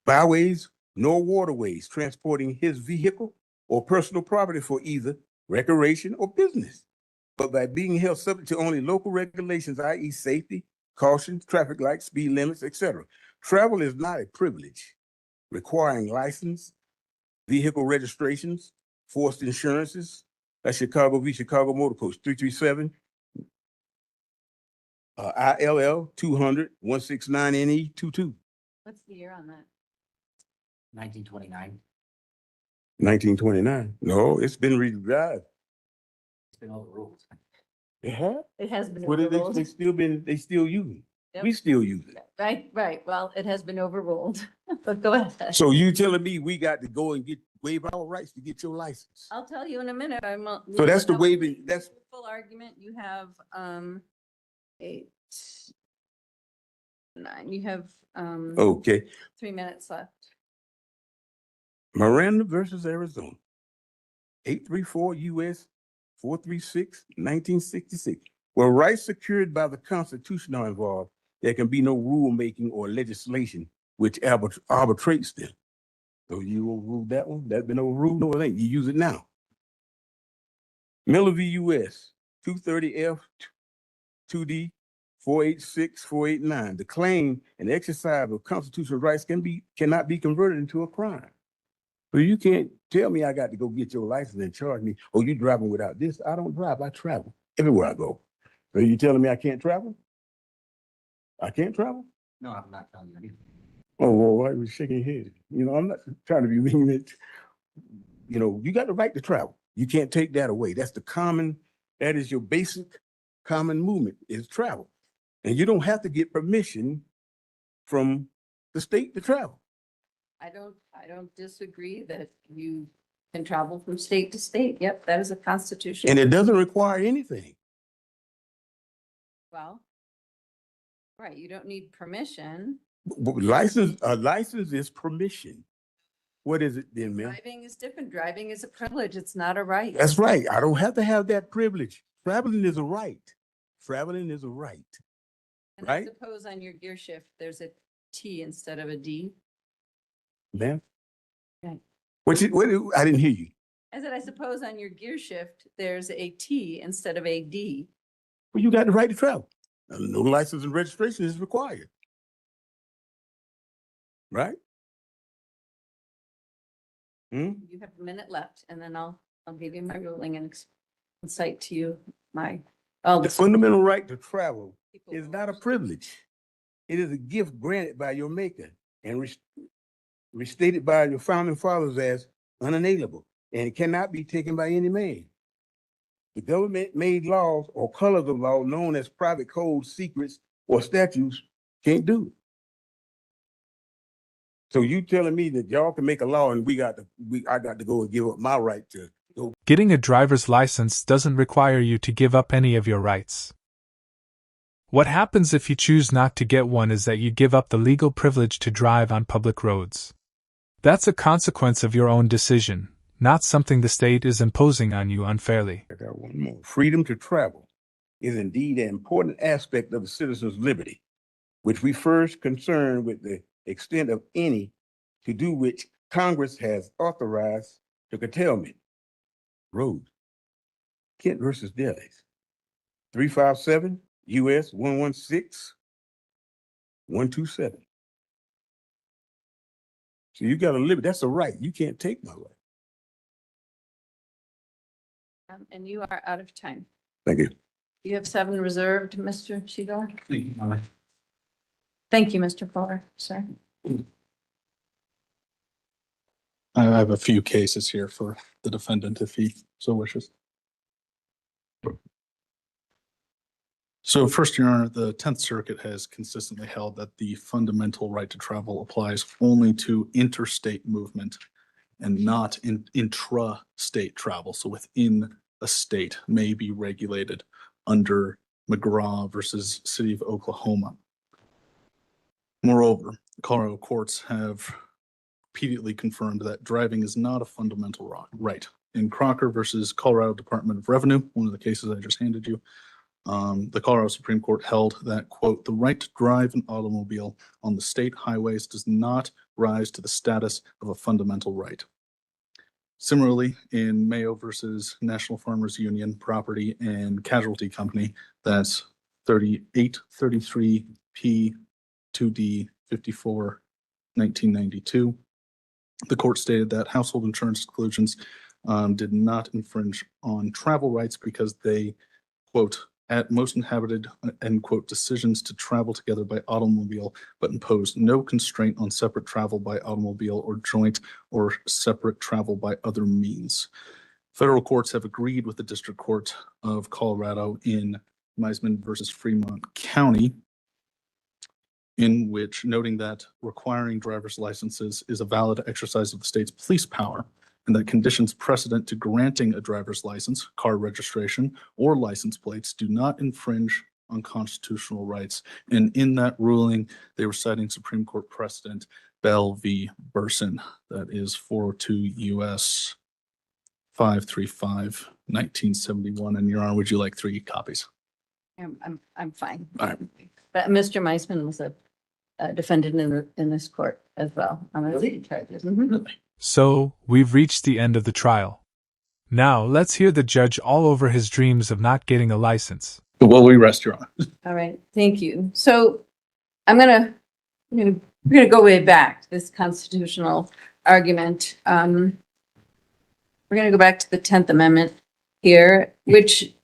byways, nor waterways transporting his vehicle or personal property for either recreation or business, but by being held subject to only local regulations, i.e. safety, caution, traffic lights, speed limits, etc. Travel is not a privilege requiring license, vehicle registrations, forced insurances. That's Chicago v. Chicago Motor Coach 337 ILL 200 169 NE 22 What's the year on that? 1929. 1929. No, it's been revised. It's been overruled. It has? It has been What overruled. they still using. Yep. We still use it. Right. Well, it has been overruled, but go ahead. So you telling me we got to go and waive our rights to get your license? I'll tell you in a minute. So that's the waiving, that's, Full argument, you have, 8, 9, you have, okay. 3 minutes left. Miranda versus Arizona. 834 US 436 1966. Where rights secured by the Constitution are involved, there can be no rulemaking or legislation which arbitrates them. So you overruled that one? That's been overruled? No, it ain't. You use it now. Miller v. US 230F 2D 486 489. The claim and exercise of constitutional rights cannot be converted into a crime. So you can't tell me I got to go get your license and charge me, oh, you driving without this. I don't drive, I travel everywhere I go. So you telling me I can't travel? I can't travel? No, I'm not telling you anything. Oh, well, why are you shaking your head? You know, I'm not trying to be mean. You know, you got the right to travel. You can't take that away. That is your basic common movement is travel. And you don't have to get permission from the state to travel. I don't disagree that you can travel from state to state. Yep, that is a constitution. And it doesn't require anything. Well, right, you don't need permission. A license is permission. What is it then, ma'am? Driving is different. Driving is a privilege. It's not a right. That's right. I don't have to have that privilege. Traveling is a right. Traveling is a right. And right? I suppose on your gear shift, there's a T instead of a D. Ma'am? Right. I didn't hear you. I said, I suppose on your gear shift, there's a T instead of a D. Well, you got the right to travel. No license and registration is required. Right? Hmm? You have a minute left, and then I'll give you my ruling and cite to you my. The fundamental right to travel is not a privilege. It is a gift granted by your maker and restated by your founding fathers as unalienable, and it cannot be taken by any man. The government made laws or colors of law known as private codes, secrets, or statutes can't do it. So you telling me that y'all can make a law and I got to go and give up my right to go. Getting a driver's license doesn't require you to give up any of your rights. What happens if you choose not to get one is that you give up the legal privilege to drive on public roads. That's a consequence of your own decision, not something the state is imposing on you unfairly. I got one more. Freedom to travel is indeed an important aspect of the citizen's liberty, which we first concern with the extent of any to do which Congress has authorized the curtailment. Road. Kent versus Dallas. 357 US 116 127. So you got to live. That's a right. You can't take my right. And you are out of time. Thank you. You have 7 reserved, Mr. Shidor. Thank you, Molly. Thank you, Mr. Fuller, sir. I have a few cases here for the defendant if he so wishes. So first, Your Honor, the 10th Circuit has consistently held that the fundamental right to travel applies only to interstate movement and not intra-state travel. So within a state may be regulated under McGraw versus City of Oklahoma. Moreover, Colorado courts have repeatedly confirmed that driving is not a fundamental right. In Crocker versus Colorado Department of Revenue, one of the cases I just handed you, The Colorado Supreme Court held that, quote, "The right to drive an automobile on the state highways does not rise to the status of a fundamental right." Similarly, in Mayo versus National Farmers Union Property and Casualty Company, that's 3833 P 2D 54, 1992. The court stated that household insurance exclusions did not infringe on travel rights because they, quote, "at most inhabited," end quote, "decisions to travel together by automobile, but imposed no constraint on separate travel by automobile or joint or separate travel by other means." Federal courts have agreed with the District Court of Colorado in Meisman versus Fremont County, in which noting that requiring driver's licenses is a valid exercise of the state's police power, and that conditions precedent to granting a driver's license, car registration, or license plates do not infringe on constitutional rights. And in that ruling, they were citing Supreme Court precedent Bell v. Burson. That is 402 U.S. 535, 1971. And Your Honor, would you like 3 copies? I'm fine. All right. But Mr. Meisman was a defendant in this court as well on the leading charges. Mhm. So, we've reached the end of the trial. Now, let's hear the judge all over his dreams of not getting a license. Well, we rest, Your Honor. All right, thank you. So we're gonna go way back to this constitutional argument. We're gonna go back to the 10th Amendment here, which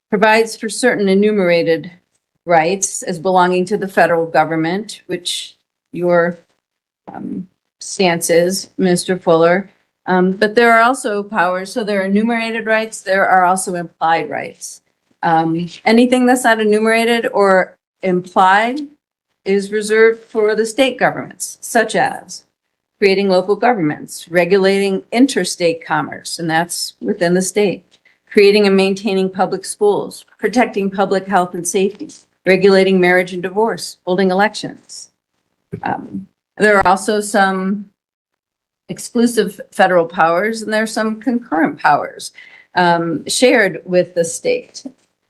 provides for certain enumerated rights as belonging to the federal government, which your stance is, Mr. Fuller. But there are also powers, so there are enumerated rights, there are also implied rights. Anything that's not enumerated or implied is reserved for the state governments, such as creating local governments, regulating interstate commerce, and that's within the state, creating and maintaining public schools, protecting public health and safety, regulating marriage and divorce, holding elections. There are also some exclusive federal powers, and there are some concurrent powers shared with the state.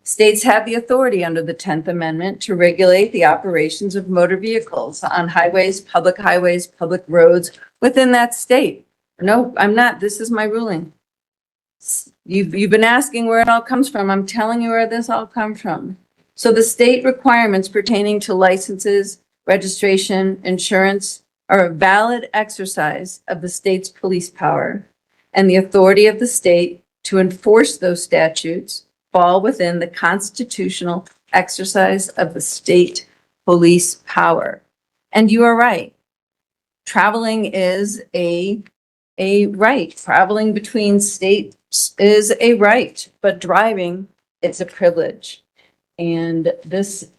States have the authority under the 10th Amendment to regulate the operations of motor vehicles on highways, public roads within that state. No, I'm not. This is my ruling. You've been asking where it all comes from. I'm telling you where this all comes from. So the state requirements pertaining to licenses, registration, insurance are a valid exercise of the state's police power, and the authority of the state to enforce those statutes fall within the constitutional exercise of the state police power. And you are right. Traveling is a right. Traveling between states is a right, but driving, it's a privilege. And this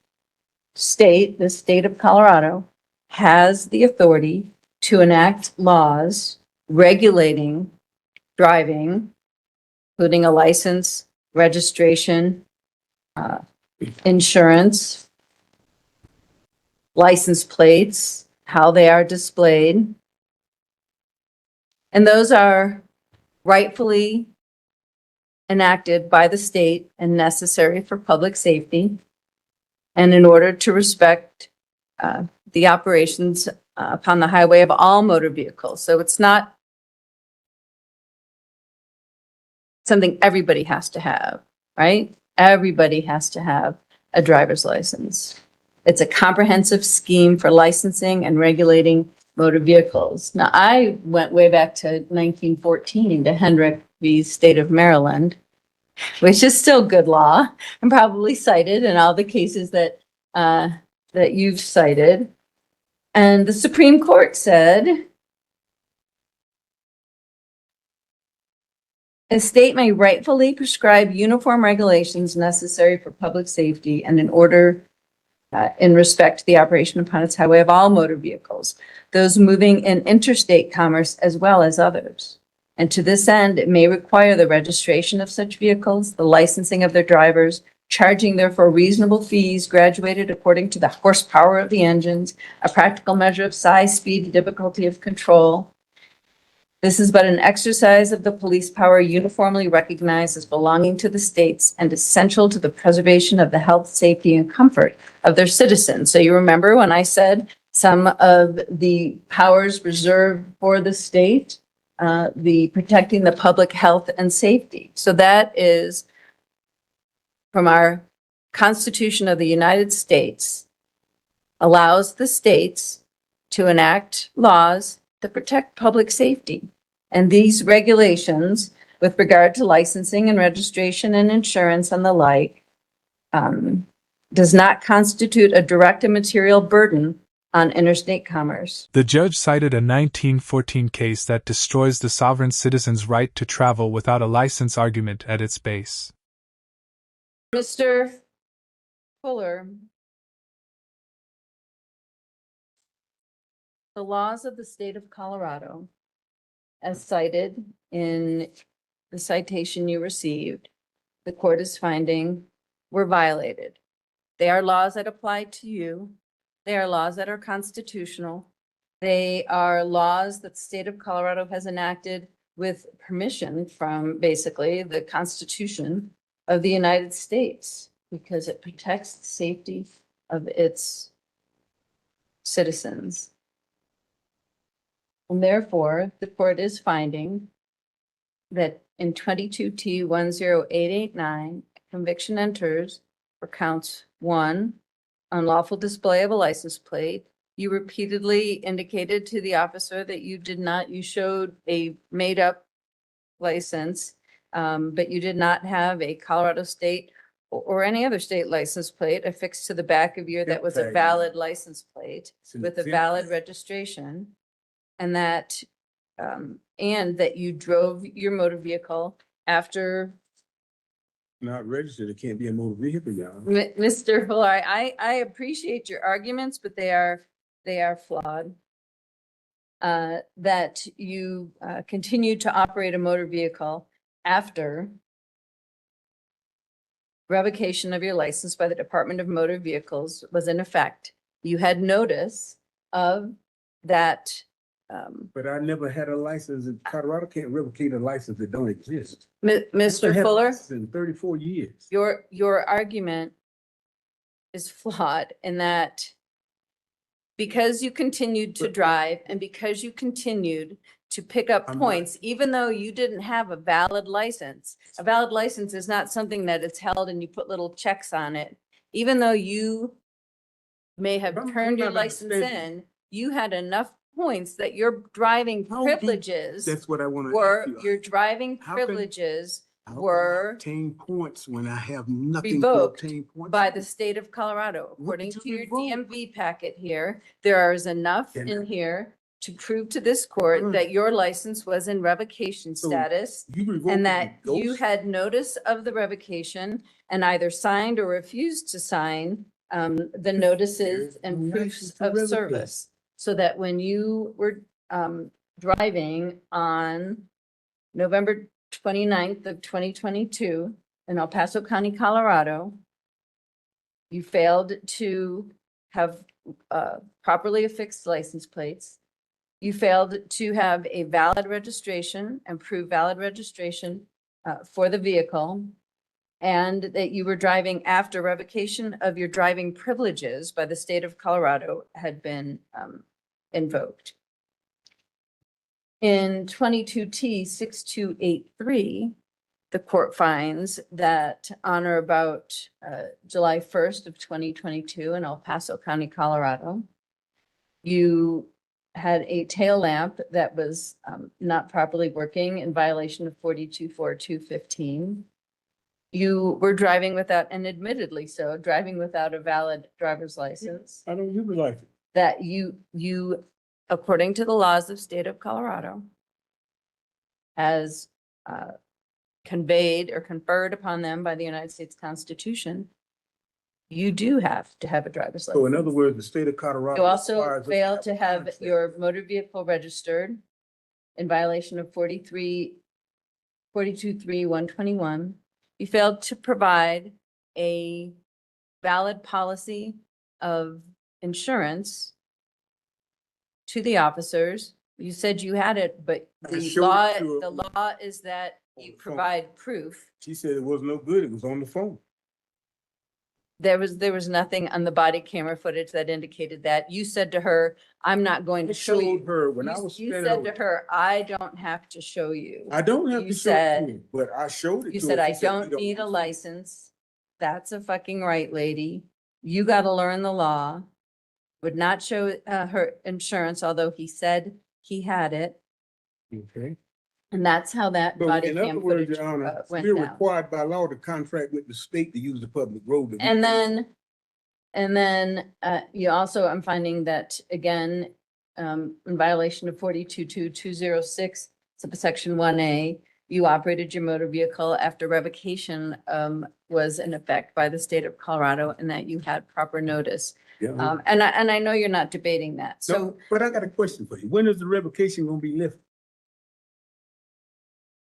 state of Colorado, has the authority to enact laws regulating driving, including a license, registration, insurance, license plates, how they are displayed. And those are rightfully enacted by the state and necessary for public safety, and in order to respect the operations upon the highway of all motor vehicles. So it's not something everybody has to have, right? Everybody has to have a driver's license. It's a comprehensive scheme for licensing and regulating motor vehicles. Now, I went way back to 1914 to Hendrick v. State of Maryland, which is still good law and probably cited in all the cases that you've cited. And the Supreme Court said, a state may rightfully prescribe uniform regulations necessary for public safety and in order in respect to the operation upon its highway of all motor vehicles, those moving in interstate commerce as well as others. And to this end, it may require the registration of such vehicles, the licensing of their drivers, charging therefore reasonable fees graduated according to the horsepower of the engines, a practical measure of size, speed, and difficulty of control. This is but an exercise of the police power uniformly recognized as belonging to the states and essential to the preservation of the health, safety, and comfort of their citizens. So you remember when I said some of the powers reserved for the state, the protecting the public health and safety. So that is from our Constitution of the United States, allows the states to enact laws that protect public safety. And these regulations with regard to licensing and registration and insurance and the like does not constitute a direct and material burden on interstate commerce. The judge cited a 1914 case that destroys the sovereign citizen's right to travel without a license argument at its base. Mr. Fuller, the laws of the state of Colorado, as cited in the citation you received, the court is finding were violated. They are laws that apply to you. They are laws that are constitutional. They are laws that the state of Colorado has enacted with permission from basically the Constitution of the United States because it protects the safety of its citizens. And therefore, the court is finding that in 22T10889, conviction enters for counts 1, unlawful display of a license plate. You repeatedly indicated to the officer that you showed a made-up license, but you did not have a Colorado state or any other state license plate affixed to the back of your, that was a valid license plate with a valid registration. And that you drove your motor vehicle after. Not registered, it can't be a motor vehicle, y'all. Mr. Fuller, I appreciate your arguments, but they are flawed. That you continued to operate a motor vehicle after revocation of your license by the Department of Motor Vehicles was in effect. You had notice of that. But I never had a license. Colorado can't revocate a license that don't exist. Mr. Fuller, In 34 years. your argument is flawed in that because you continued to drive and because you continued to pick up I'm not- points, even though you didn't have a valid license. A valid license is not something that it's held and you put little checks on it. Even though you may have I'm turned your not license understanding. in, you had enough points that your driving How do- privileges That's what I want to were, ask you. your driving How can- privileges How can I were obtain points when I have nothing to revoked obtain points? by the state of Colorado. What According did to you your revoke? DMV packet here, there is enough And- in here to prove to this court that your license was in revocation So status You revoked and it that with you ghosts? had notice of the revocation and either signed or refused to sign the notices and no proofs license to of revocate. service. So that when you were driving on November 29th of 2022 in El Paso County, Colorado, you failed to have properly affixed license plates. You failed to have a valid registration and prove valid registration for the vehicle. And that you were driving after revocation of your driving privileges by the state of Colorado had been invoked. In 22T6283, the court finds that on or about July 1st of 2022 in El Paso County, Colorado, you had a tail lamp that was not properly working in violation of 424215. You were driving without, and admittedly so, driving without a valid driver's license. I don't give a license. That you, according to the laws of state of Colorado, as conveyed or conferred upon them by the United States Constitution, you do have to have a driver's license. So in other words, the state of Colorado. You also requires us failed to a have contract. your motor vehicle registered in violation of 423121. You failed to provide a valid policy of insurance to the officers. You said you had it, but I the showed law, it to her the law is that on you the phone. provide proof. She said it was no good. It was on the phone. There was nothing on the body camera footage that indicated that. You said to her, I'm not going I to show you. showed her when I You was you standing said over. to her, I don't have to show you. I don't have You to show it to said- her, but I showed it You to said, her. I She said, "We don't need a want to." license. That's a fucking right, lady. You gotta learn the law. Would not show her insurance, although he said he had it. Okay. And that's how that So body in other cam words, footage Your Honor, went we're down. required by law to contract with the state to use the public road. that we And pay. then you also, I'm finding that again, in violation of 422206, subsection 1A, you operated your motor vehicle after revocation was in effect by the state of Colorado and that you had proper notice. Yeah. And I know you're not debating that. No, So but I got a question for you. When is the revocation gonna be lifted?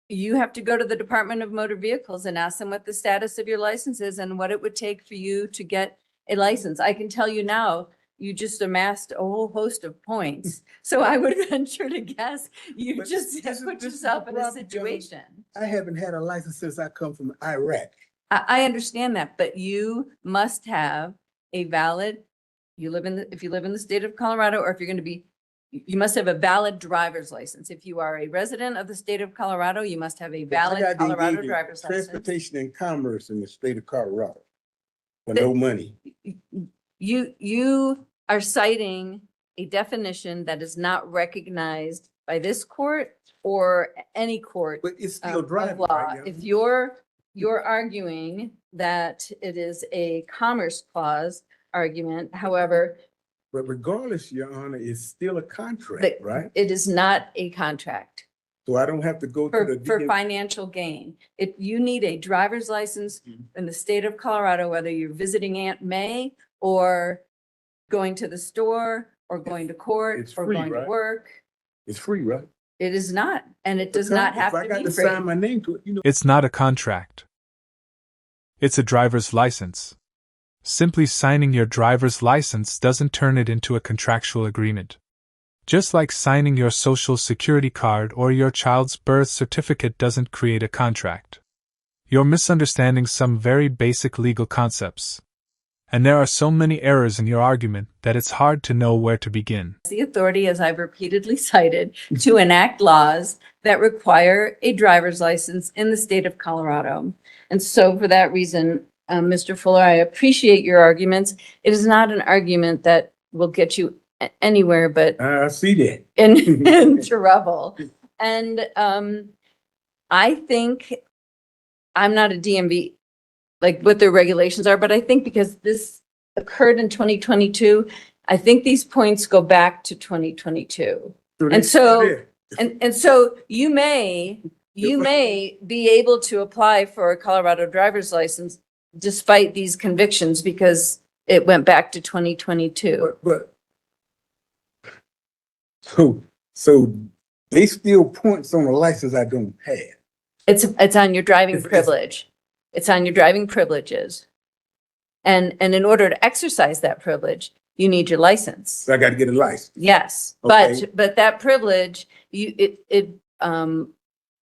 you have to go to the Department of Motor Vehicles and ask them what the status of your license is and what it would take for you to get a license. I can tell you now, you just amassed a whole host of points. So I would venture to guess you But just this is- put this is yourself the in a problem, gentlemen. situation. I haven't had a license since I come from Iraq. I understand that, but you must have a valid, if you live in the state of Colorado, or if you're going to be, you must have a valid driver's license. If you are a resident of the state of Colorado, you must have a I valid got Colorado engaged in driver's license. Transportation and commerce in the state of Colorado for But- no money. You are citing a definition that is not recognized by this court or any court But it's still of driving, law. right? If you're arguing that it is a commerce clause argument, however, But regardless, Your Honor, it's still a contract, that right? it is not a contract So I don't have to go to the. for DMV. financial gain. If you need a driver's license Mhm. in the state of Colorado, whether you're visiting Aunt May or going to the store or going to court It's or free, going to right? work, It's free, right? it is not, and it does not have If I to got be to free. sign my name to it, you know. It's not a contract. It's a driver's license. Simply signing your driver's license doesn't turn it into a contractual agreement. Just like signing your social security card or your child's birth certificate doesn't create a contract. You're misunderstanding some very basic legal concepts. And there are so many errors in your argument that it's hard to know where to begin. The authority, as I've repeatedly cited, to enact laws that require a driver's license in the state of Colorado. And so for that reason, Mr. Fuller, I appreciate your arguments. It is not an argument that will get you anywhere but I see that. in trouble. And I think, I'm not a DMV, like what their regulations are, but I think because this occurred in 2022, I think these points go back to 2022. And so, and so you may be able to apply for a Colorado driver's license despite these convictions because it went back to 2022. But so they still points on a license I don't have. It's on your driving It's- privilege. It's on your driving privileges. And in order to exercise that privilege, you need your license. So I got to get a license. Yes, Okay. but that privilege,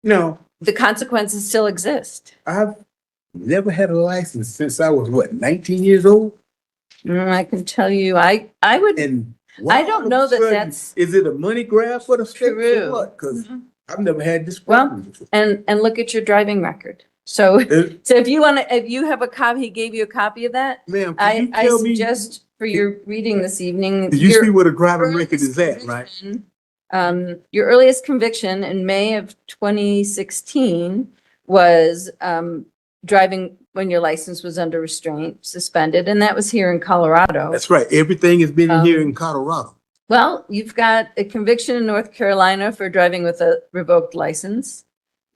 No, the consequences still exist. I've never had a license since I was, what, 19 years old? I can tell you, I would, And why I don't all know of a that sudden, that's is it a money grab for the state true. or what? Because Mhm. I've never had this Well, problem before. and look at your driving record. So, It- so if you have a copy, he gave you a copy of that? Ma'am, can you I tell me, suggest for your reading this evening. did you your see what a driving record earliest is at, right? conviction, your earliest conviction in May of 2016 was driving when your license was under restraint, suspended, and that was here in Colorado. That's right. Everything has been in here Um, in Colorado. Well, you've got a conviction in North Carolina for driving with a revoked license.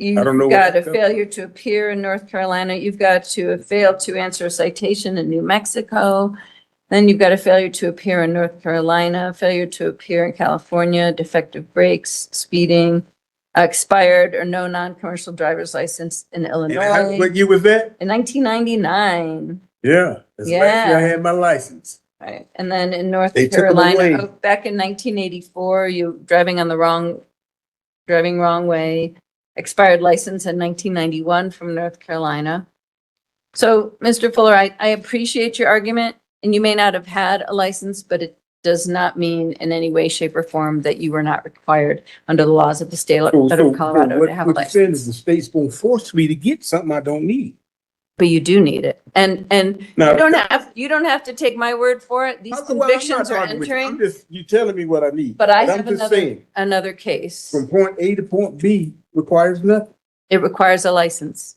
I don't know You've what got a that comes failure to appear in North Carolina. You've got to have failed to answer a citation in New Mexico. Then you've got a failure to appear in North Carolina, failure to appear in California, defective brakes, speeding. expired or no non-commercial driver's license in Illinois What year was that? in 1999. Yeah, that's the last year I Yeah. had my license. Right. And then in North They took 'em away. Carolina, back in 1984, you driving wrong way, expired license in 1991 from North Carolina. So, Mr. Fuller, I appreciate your argument, and you may not have had a license, but it does not mean in any way, shape, or form that you were not required under the laws of the state of Colorado to have a What you're saying is license. the state's gonna force me to get something I don't need. But you do need it. And Now- you don't have to take my word for it. These Well, I'm not convictions are arguing with you. I'm entering, just, you telling me what I need. but I I'm have just saying, another case. from point A to point B requires nothing It requires a license.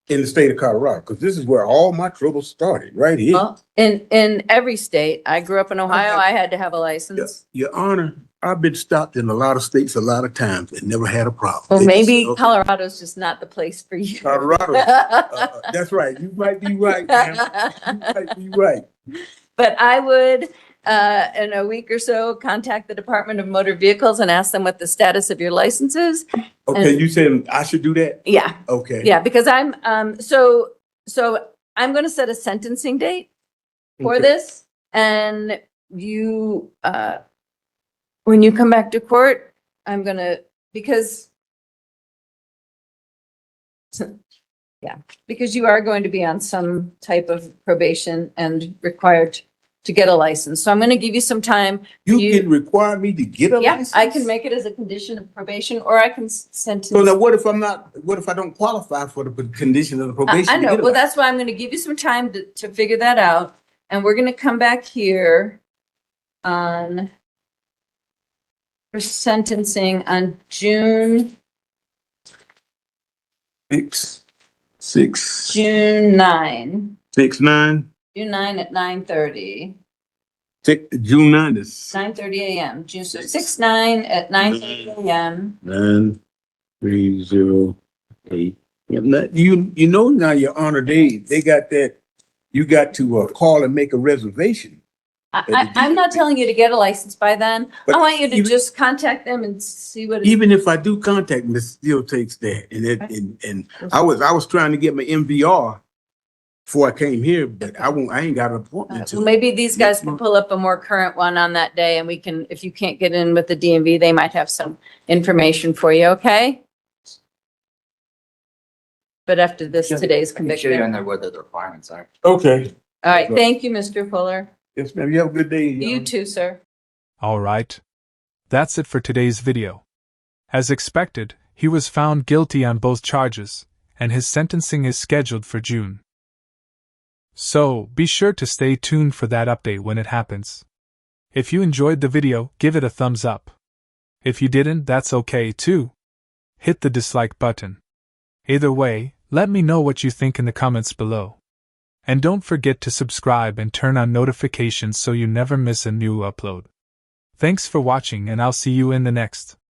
in the state of Colorado, because this is where all my trouble started, right here. Well, in every state, I grew up in Ohio, I had to have a license. Your Honor, I've been stopped in a lot of states a lot of times and never had a problem. Well, They just- maybe okay, Colorado's just not the place for you. Colorado, that's right. You might be right, ma'am. You might be right. But I would, in a week or so, contact the Department of Motor Vehicles and ask them what the status of your license is. Okay, And- you said I should do that? Yeah, Okay. yeah, because so I'm going to set a sentencing date for Okay. this. And you, when you come back to court, I'm going to, because you are going to be on some type of probation and required to get a license. So I'm going to give you some time. You can require me to get a Yeah, license? I can make it as a condition of probation, or I can sentence. So now what if I don't qualify for the condition of the probation? I to know, get a well, license? that's why I'm going to give you some time to figure that out. And we're going to come back here for sentencing on June 9. June 9 at 9:30. June 9 is 9:30 a.m. June, so 6/9 at 9:30 a.m. 9308. You know now, Your Honor, they got that, you got to call and make a reservation. I'm not telling you to get a license by then. But I want you to even- just contact them and see what. Even if I do contact them, it still takes that. And I was trying to get my MVR before I came here, but I ain't got an appointment Well, to. maybe these guys next can month. pull up a more current one on that day and we can, if you can't get in with the DMV, they might have some information for you, okay? But after this, today's I can show you on conviction. there what the requirements are. Okay. All right, thank you, Mr. Fuller. Yes, ma'am. You have a good day. Your You Honor. too, sir. Alright. That's it for today's video. As expected, he was found guilty on both charges, and his sentencing is scheduled for June. So, be sure to stay tuned for that update when it happens. If you enjoyed the video, give it a thumbs up. If you didn't, that's okay too. Hit the dislike button. Either way, let me know what you think in the comments below. And don't forget to subscribe and turn on notifications so you never miss a new upload. Thanks for watching, and I'll see you in the next.